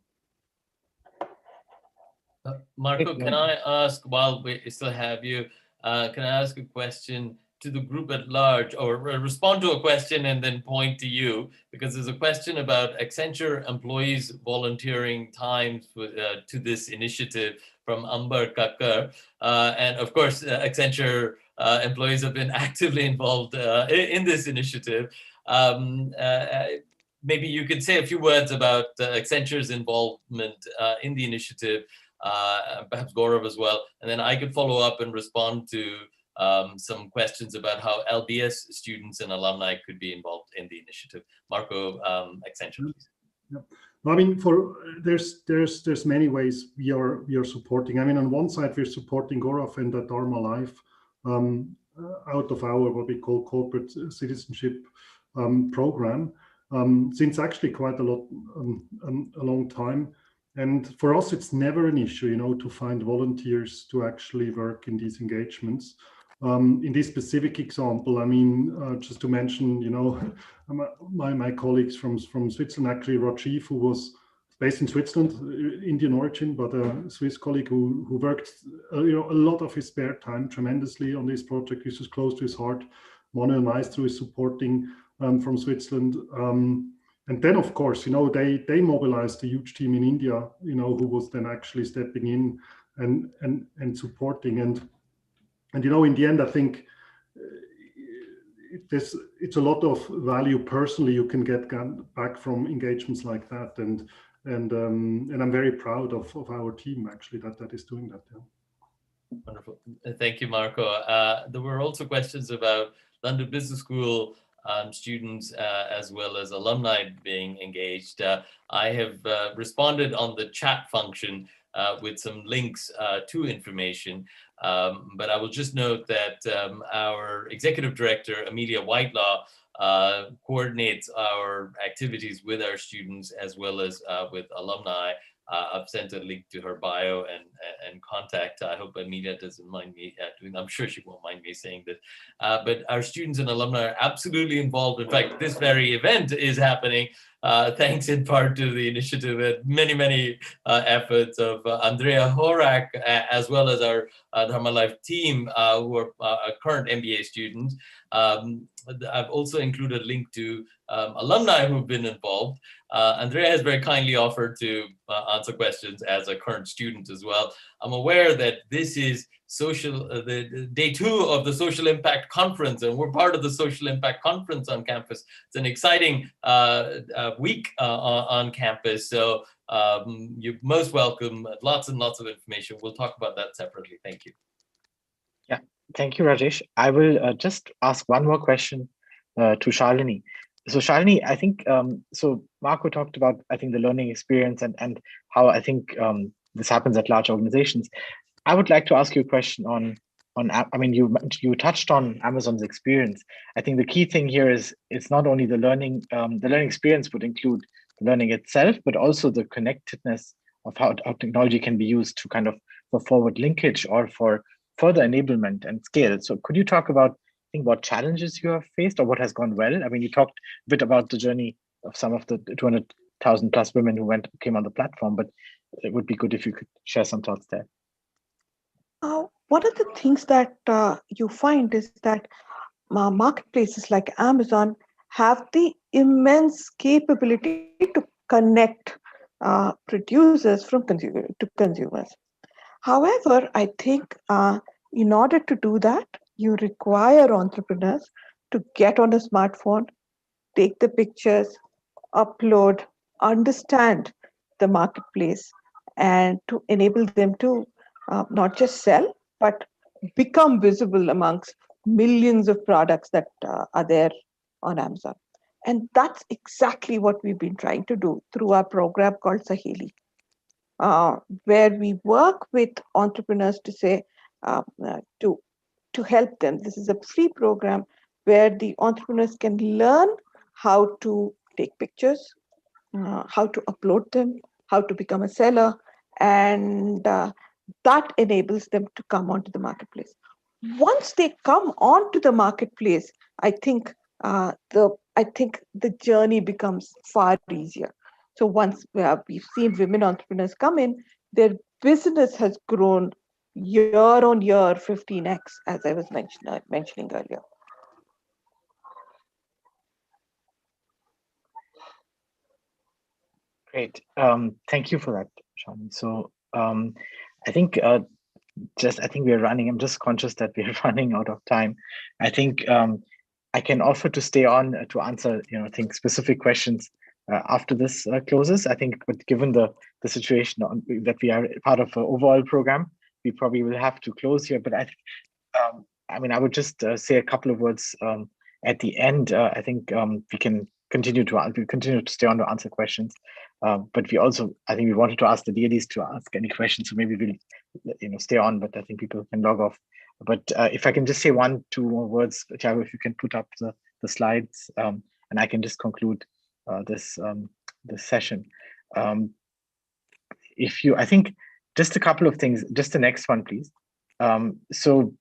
Marco, can I ask, while we still have you, can I ask a question to the group at large, or respond to a question and then point to you? Because there's a question about Accenture employees volunteering time to this initiative from Amber Kakkar. And of course, Accenture employees have been actively involved in this initiative. Maybe you could say a few words about Accenture's involvement in the initiative, perhaps Gaurav as well, and then I could follow up and respond to some questions about how LBS students and alumni could be involved in the initiative. Marco, Accenture, please. Yeah. I mean, there's many ways we are supporting. I mean, on one side we're supporting Gaurav and the Dharma Life out of our what we call corporate citizenship program since actually quite a long time. And for us, it's never an issue, you know, to find volunteers to actually work in these engagements. In this specific example, I mean, just to mention, you know, my colleagues from Switzerland, actually Rajiv, who was based in Switzerland, Indian origin, but a Swiss colleague who worked, you know, a lot of his spare time tremendously on this project. This was close to his heart. Manuel Maestro is supporting from Switzerland. And then, of course, you know, they mobilized a huge team in India, you know, who was then actually stepping in and supporting. And you know, in the end, I think it's a lot of value personally you can get back from engagements like that. And I'm very proud of our team actually that is doing that. Yeah. Wonderful. Thank you, Marco. There were also questions about London Business School students as well as alumni being engaged. I have responded on the chat function with some links to information, but I will just note that our executive director, Amelia Whitelaw, coordinates our activities with our students as well as with alumni. I've sent a link to her bio and contact. I hope Amelia doesn't mind me doing. I'm sure she won't mind me saying this. But our students and alumni are absolutely involved. In fact, this very event is happening thanks in part to the initiative and many efforts of Andrea Horak, as well as our Dharma Life team, who are current MBA students. I've also included a link to alumni who've been involved. Andrea has very kindly offered to answer questions as a current student as well. I'm aware that this is the day 2 of the Social Impact Conference, and we're part of the Social Impact Conference on campus. It's an exciting week on campus, so you're most welcome. Lots and lots of information. We'll talk about that separately. Thank you. Yeah, thank you, Rajesh. I will just ask one more question to Shalini. So Shalini, I think, so Marco talked about, I think, the learning experience and how I think this happens at large organizations. I would like to ask you a question on I mean, you touched on Amazon's experience. I think the key thing here is it's not only the learning experience would include the learning itself, but also the connectedness of how technology can be used to kind of for forward linkage or for further enablement and scale. So could you talk about think what challenges you have faced or what has gone well. I mean, you talked a bit about the journey of some of the 200,000 plus women who came on the platform, but it would be good if you could share some thoughts there. One of the things that you find is that marketplaces like Amazon have the immense capability to connect producers from consumers. However, I think in order to do that, you require entrepreneurs to get on a smartphone, take the pictures, upload, understand the marketplace, and to enable them to not just sell, but become visible amongst millions of products that are there on Amazon. And that's exactly what we've been trying to do through our program called Saheli, where we work with entrepreneurs to say, to help them. This is a free program where the entrepreneurs can learn how to take pictures, how to upload them, how to become a seller, and that enables them to come onto the marketplace. Once they come onto the marketplace, I think the journey becomes far easier. So once we've seen women entrepreneurs come in, their business has grown year on year 15x, as I was mentioning earlier. Great. Thank you for that, Shani. So I think we're running. I'm just conscious that we're running out of time. I think I can offer to stay on to answer, I think specific questions after this closes. I think, but given the situation that we are part of an overall program, we probably will have to close here. But I would just say a couple of words at the end. I think we can continue to stay on to answer questions. But I think we wanted to ask the DLEs to ask any questions, so maybe we'll stay on, but I think people can log off. But if I can just say 1-2 more words, Thiago, if you can put up the slides, and I can just conclude this session. I think just a couple of things, just the next one, please. So,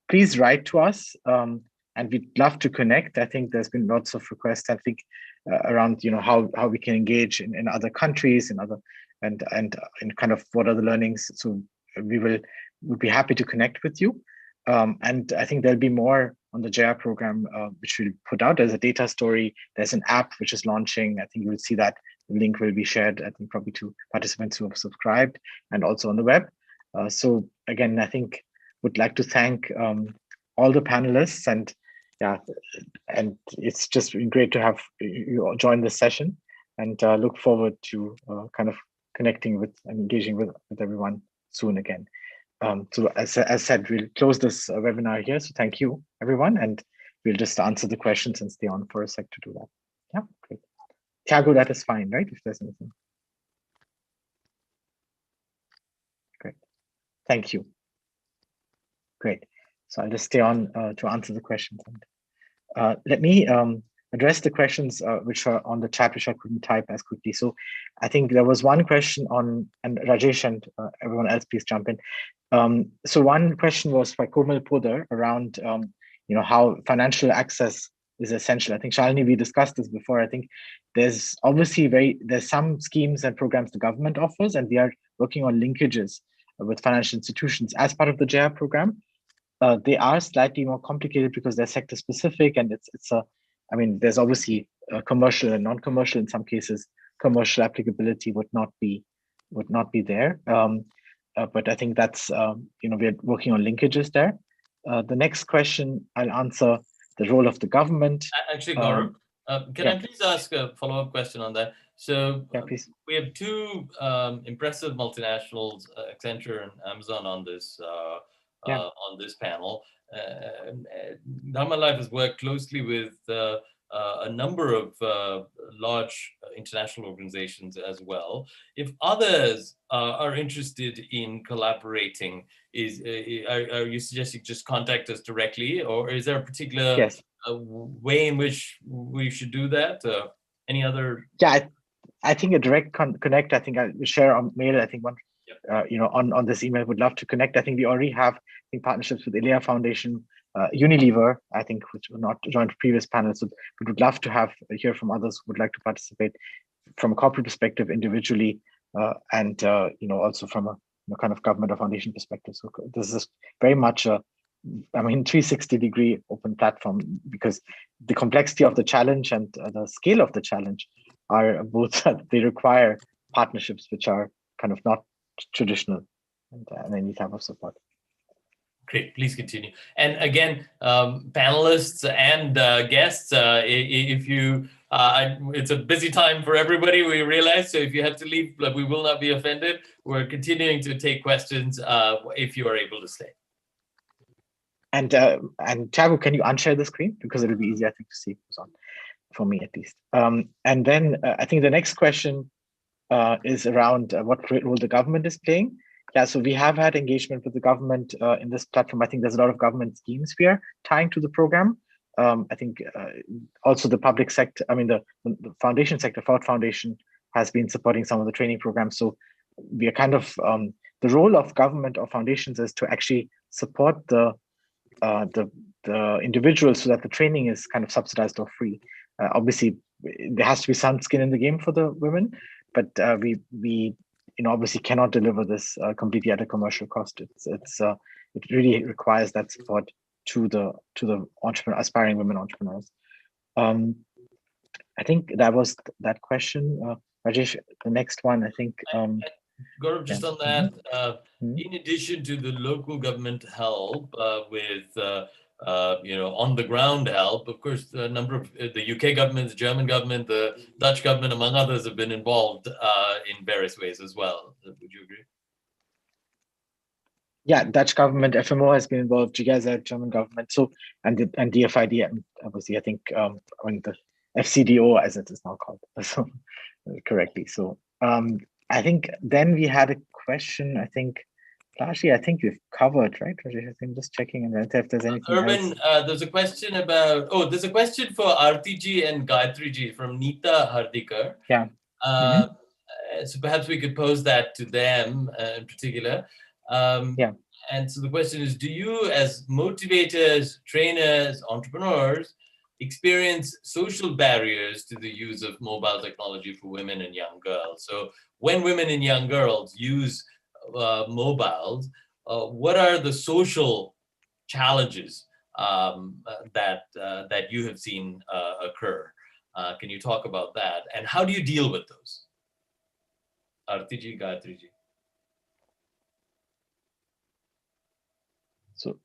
please write to us, and we'd love to connect. I think there's been lots of requests, I think, around, how we can engage in other countries and kind of what are the learnings. So we'd be happy to connect with you. And I think there'll be more on the JR program, which we'll put out. There's a data story. There's an app which is launching. I think you will see that the link will be shared, I think, probably to participants who have subscribed and also on the web. So again, I think would like to thank all the panelists, and it's just been great to have you join this session, and look forward to kind of connecting with and engaging with everyone soon again. So as said, we'll close this webinar here. So thank you, everyone, and we'll just answer the questions and stay on for a sec to do that. Yeah, great. Thiago, that is fine, right? If there's anything. Great. Thank you. Great. So I'll just stay on to answer the questions. And let me address the questions which are on the chat, which I couldn't type as quickly. So I think there was one question on, and Rajesh and everyone else, please jump in. So one question was by Komal Poder around, how financial access is essential. I think, Shalini, we discussed this before. I think there's obviously there's some schemes and programs the government offers, and we are working on linkages with financial institutions as part of the JR program. They are slightly more complicated because they're sector specific, and there's obviously commercial and non-commercial. In some cases, commercial applicability would not be there. But I think that's we're working on linkages there. The next question I'll answer: the role of the government. Actually, Gaurav, can I please ask a follow-up question on that? So please. We have two impressive multinationals, Accenture and Amazon, on this panel. Dharma Life has worked closely with a number of large international organizations as well. If others are interested in collaborating, are you suggesting just contact us directly, or is there a particular way in which we should do that? Any other? Yeah, I think a direct connect. I think I'll share on mail. I think one. On this email, would love to connect. I think we already have partnerships with Ilya Foundation, Unilever, I think, which were not joined previous panels. So we would love to hear from others who would like to participate from a corporate perspective individually, and also from a kind of government or foundation perspective. So this is very much a 360-degree open platform, because the complexity of the challenge and the scale of the challenge are both they require partnerships which are kind of not traditional, and any type of support. Great, please continue. And again, panelists and guests, if you, it's a busy time for everybody, we realize, so if you have to leave, we will not be offended. We're continuing to take questions if you are able to stay. And Thiago, can you unshare the screen? Because it'll be easier, I think, to see who's on, for me at least. And then I think the next question is around what role the government is playing. Yeah, so we have had engagement with the government in this platform. I think there's a lot of government schemes we are tying to the program. I think also the public sector, the foundation sector, Ford Foundation, has been supporting some of the training programs. So we are kind of, the role of government or foundations is to actually support the individuals so that the training is kind of subsidized or free. Obviously, there has to be some skin in the game for the women, but we obviously cannot deliver this completely at a commercial cost. It really requires that support to the aspiring women entrepreneurs. I think that was that question. Rajesh, the next one, I think. Gaurav, just on that, in addition to the local government help with on the ground help, of course, a number of the UK government, the German government, the Dutch government, among others, have been involved in various ways as well. Would you agree? Yeah, Dutch government, FMO has been involved, GIZ, German government, so and DFID, and obviously I think the FCDO, as it is now called, so correctly. So I think then we had a question. I think largely we've covered, right? I'm just checking and if there's anything Urban, else. There's a question about, there's a question for Arti and Gayatri from Neeta Hardikar. Yeah. So perhaps we could pose that to them in particular. And so the question is, do you as motivators, trainers, entrepreneurs experience social barriers to the use of mobile technology for women and young girls? So when women and young girls use mobiles, what are the social challenges that you have seen occur? Can you talk about that? And how do you deal with those? Arti, Gayatri. So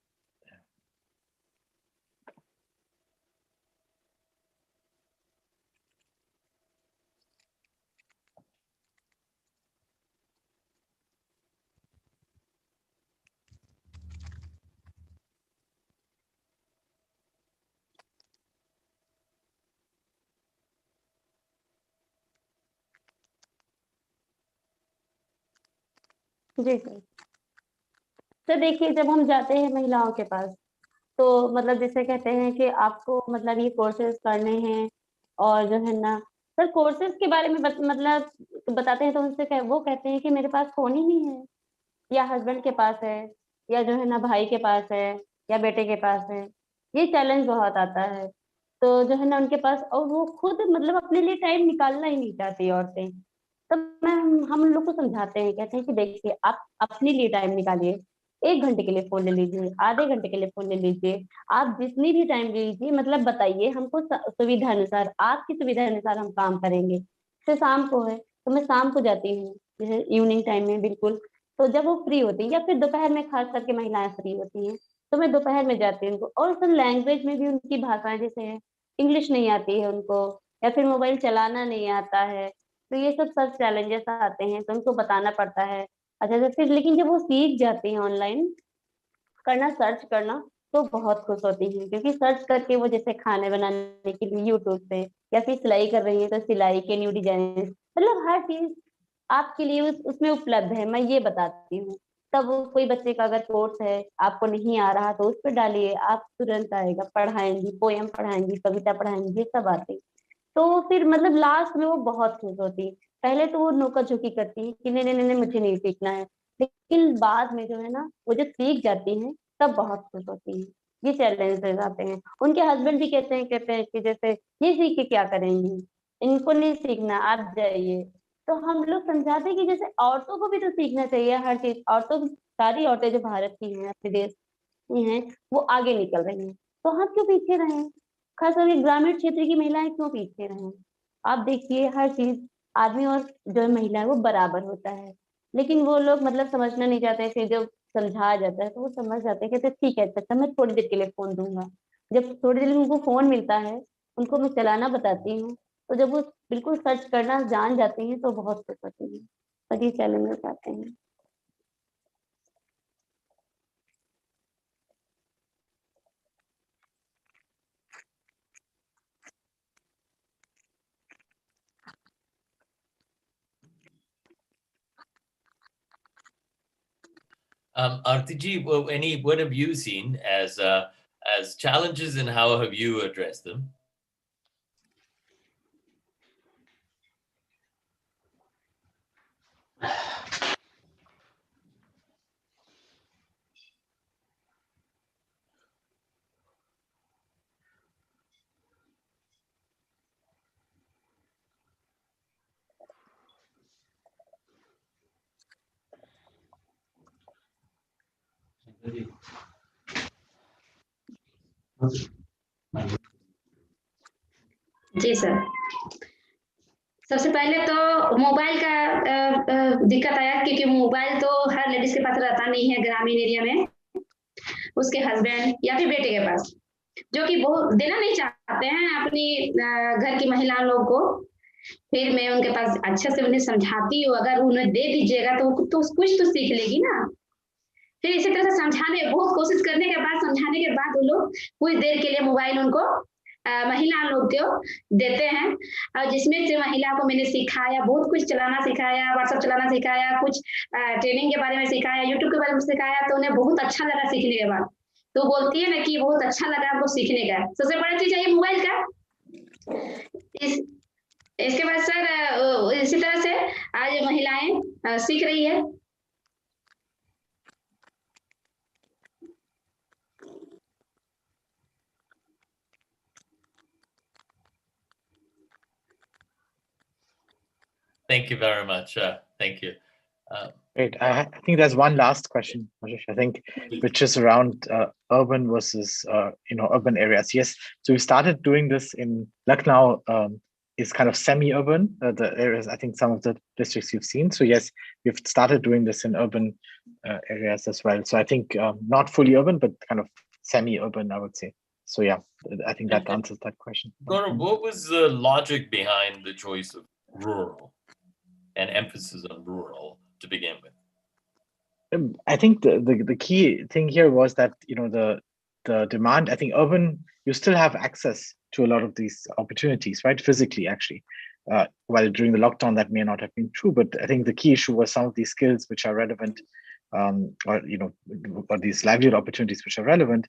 जी sir. तो देखिए, जब हम जाते हैं महिलाओं के पास, तो मतलब जैसे कहते हैं कि आपको मतलब ये कोर्सेज करने हैं, और जो है ना सर कोर्सेज के बारे में मतलब बताते हैं, तो उनसे वो कहते हैं कि मेरे पास फोन ही नहीं है, या हस्बैंड के पास है, या जो है ना भाई के पास है, या बेटे के पास है। ये चैलेंज बहुत आता है। तो जो है ना उनके पास, और वो खुद मतलब अपने लिए टाइम निकालना ही नहीं चाहती औरतें। तो हम लोग को समझाते हैं, कहते हैं कि देखिए आप अपने लिए टाइम निकालिए, 1 घंटे के लिए फोन ले लीजिए, आधे घंटे के लिए फोन ले लीजिए, आप जितनी भी टाइम ले लीजिए, मतलब बताइए हमको सुविधा अनुसार, आपकी सुविधा अनुसार हम काम करेंगे। जैसे शाम को है तो मैं शाम को जाती हूँ, जैसे इवनिंग टाइम में बिल्कुल। तो जब वो फ्री होती है, या फिर दोपहर में खास करके महिलाएं फ्री होती हैं, तो मैं दोपहर में जाती हूँ उनको। और सर लैंग्वेज में भी उनकी भाषाएं, जैसे इंग्लिश नहीं आती है उनको, या फिर मोबाइल चलाना नहीं आता है, तो ये सब चैलेंजेस आते हैं, तो उनको बताना पड़ता है। अच्छा तो फिर लेकिन जब वो सीख जाती हैं ऑनलाइन करना, सर्च करना, तो बहुत खुश होती हैं, क्योंकि सर्च करके वो जैसे खाने बनाने के लिए यूट्यूब पे, या फिर सिलाई कर रही है तो सिलाई के न्यू डिजाइन, मतलब हर चीज आपके लिए उसमें उपलब्ध है, मैं ये बताती हूँ। तब वो कोई बच्चे का अगर कोर्स है आपको नहीं आ रहा, तो उस पर डालिए, आप तुरंत आएगा, पढ़ाएंगी, पोयम पढ़ाएंगी, कविता पढ़ाएंगी, ये सब आती। तो फिर मतलब लास्ट में वो बहुत खुश होती। पहले तो वो नोका झोंकी करती है कि नहीं नहीं नहीं मुझे नहीं सीखना है, लेकिन बाद में जो है ना वो जब सीख जाती हैं तब बहुत खुश होती हैं। ये चैलेंजेस आते हैं। उनके हस्बैंड भी कहते हैं कि जैसे ये सीख के क्या करेंगी, इनको नहीं सीखना, आप जाइए। तो हम लोग समझाते हैं कि जैसे औरतों को भी तो सीखना चाहिए हर चीज। औरतों, सारी औरतें जो भारत की हैं, अपने देश की हैं, वो आगे निकल रही हैं, तो हम क्यों पीछे रहें? खास करके ग्रामीण क्षेत्र की महिलाएं क्यों पीछे रहें? आप देखिए हर चीज आदमी और जो महिला है वो बराबर होता है, लेकिन वो लोग मतलब समझना नहीं चाहते। फिर जब समझाया जाता है तो वो समझ जाते हैं, कहते ठीक है अच्छा मैं थोड़ी देर के लिए फोन दूंगा। जब थोड़ी देर में उनको फोन मिलता है, उनको मैं चलाना बताती हूँ, तो जब वो बिल्कुल सर्च करना जान जाती हैं तो बहुत खुश होती हैं। और ये चैलेंजेस आते हैं। Arti ji, what have you seen as challenges, and how have you addressed them? जी सर। सबसे पहले तो मोबाइल का दिक्कत आया, क्योंकि मोबाइल तो हर लेडीज के पास रहता नहीं है ग्रामीण एरिया में, उसके हस्बैंड या फिर बेटे के पास, जो कि बहुत देना नहीं चाहते हैं अपनी घर की महिला लोग को। फिर मैं उनके पास अच्छे से उन्हें समझाती हूँ, अगर उन्हें दे दीजिएगा तो कुछ तो सीख लेगी ना। फिर इसी तरह से समझाने, बहुत कोशिश करने के बाद, समझाने के बाद वो लोग कुछ देर के लिए मोबाइल उनको महिला लोग को देते हैं। और जिसमें से महिला को मैंने सिखाया, बहुत कुछ चलाना सिखाया, व्हाट्सएप चलाना सिखाया, कुछ ट्रेनिंग के बारे में सिखाया, यूट्यूब के बारे में सिखाया, तो उन्हें बहुत अच्छा लगा सीखने के बाद। तो बोलती है ना कि बहुत अच्छा लगा हमको सीखने का। सबसे बड़ा चीज है ये मोबाइल का। इसके बाद सर इसी तरह से आज महिलाएं सीख रही है। Thank you very much. Thank you. Great. I think there's one last question, Rajesh, I think, which is around urban versus urban areas. Yes, so we started doing this in Lucknow. Is kind of semi-urban, the areas, I think some of the districts you've seen. So yes, we've started doing this in urban areas as well. So I think not fully urban, but kind of semi-urban, I would say. So yeah, I think that answers that question. Gaurav, what was the logic behind the choice of rural and emphasis on rural to begin with? I think the key thing here was that the demand. I think urban, you still have access to a lot of these opportunities, right? Physically, actually. While during the lockdown that may not have been true, but I think the key issue was some of these skills which are relevant, or these livelihood opportunities which are relevant,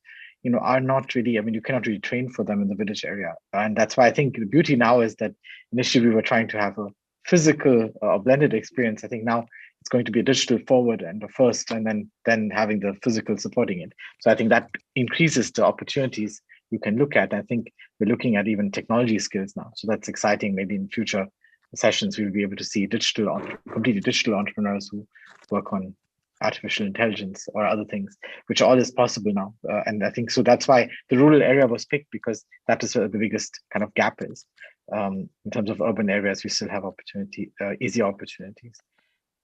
are not really. I mean, you cannot really train for them in the village area, and that's why I think the beauty now is that initially we were trying to have a physical or blended experience. I think now it's going to be a digital forward and the first, and then having the physical supporting it. So I think that increases the opportunities you can look at. I think we're looking at even technology skills now. So that's exciting. Maybe in future sessions, we'll be able to see completely digital entrepreneurs who work on artificial intelligence or other things, which all is possible now. And I think so that's why the rural area was picked, because that is where the biggest kind of gap is. In terms of urban areas, we still have easy opportunities.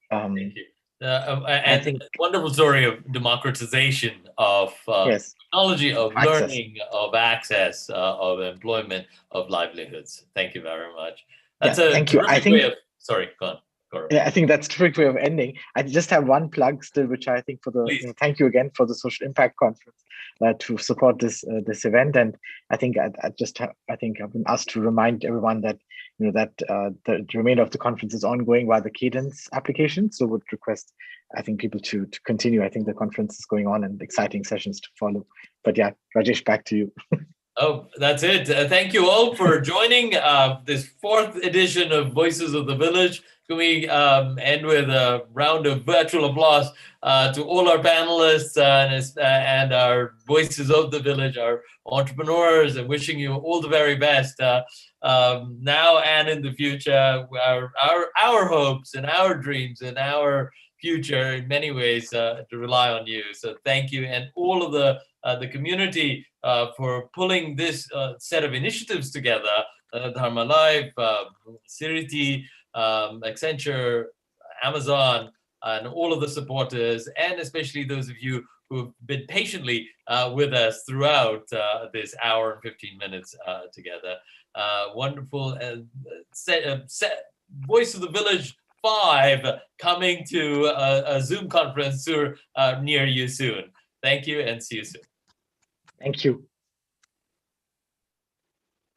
Thank you. And I think wonderful story of democratization of yes, technology, of access. learning, of access, of employment, of livelihoods. Thank you very much. That's a thank you. terrific way of. Sorry, go on. Yeah, I think that's a terrific way of ending. I just have one plug still, which I think thank you again for the Social Impact Conference to support this event. And I think I've been asked to remind everyone that that the remainder of the conference is ongoing via the Cadence application. So would request, I think, people to continue. I think the conference is going on and exciting sessions to follow. But yeah, Rajesh, back to you. Oh, that's it. Thank you all for joining this fourth edition of Voices of the Village. Can we end with a round of virtual applause to all our panelists and our Voices of the Village, our entrepreneurs, and wishing you all the very best now and in the future. Our hopes and our dreams and our future in many ways to rely on you. So thank you, and all of the community for pulling this set of initiatives together. Dharma Life, Siriti, Accenture, Amazon, and all of the supporters, and especially those of you who've been patiently with us throughout this hour and 15 minutes together. Wonderful. Voice of the Village 5 coming to a Zoom conference near you soon. Thank you, and see you soon. Thank you.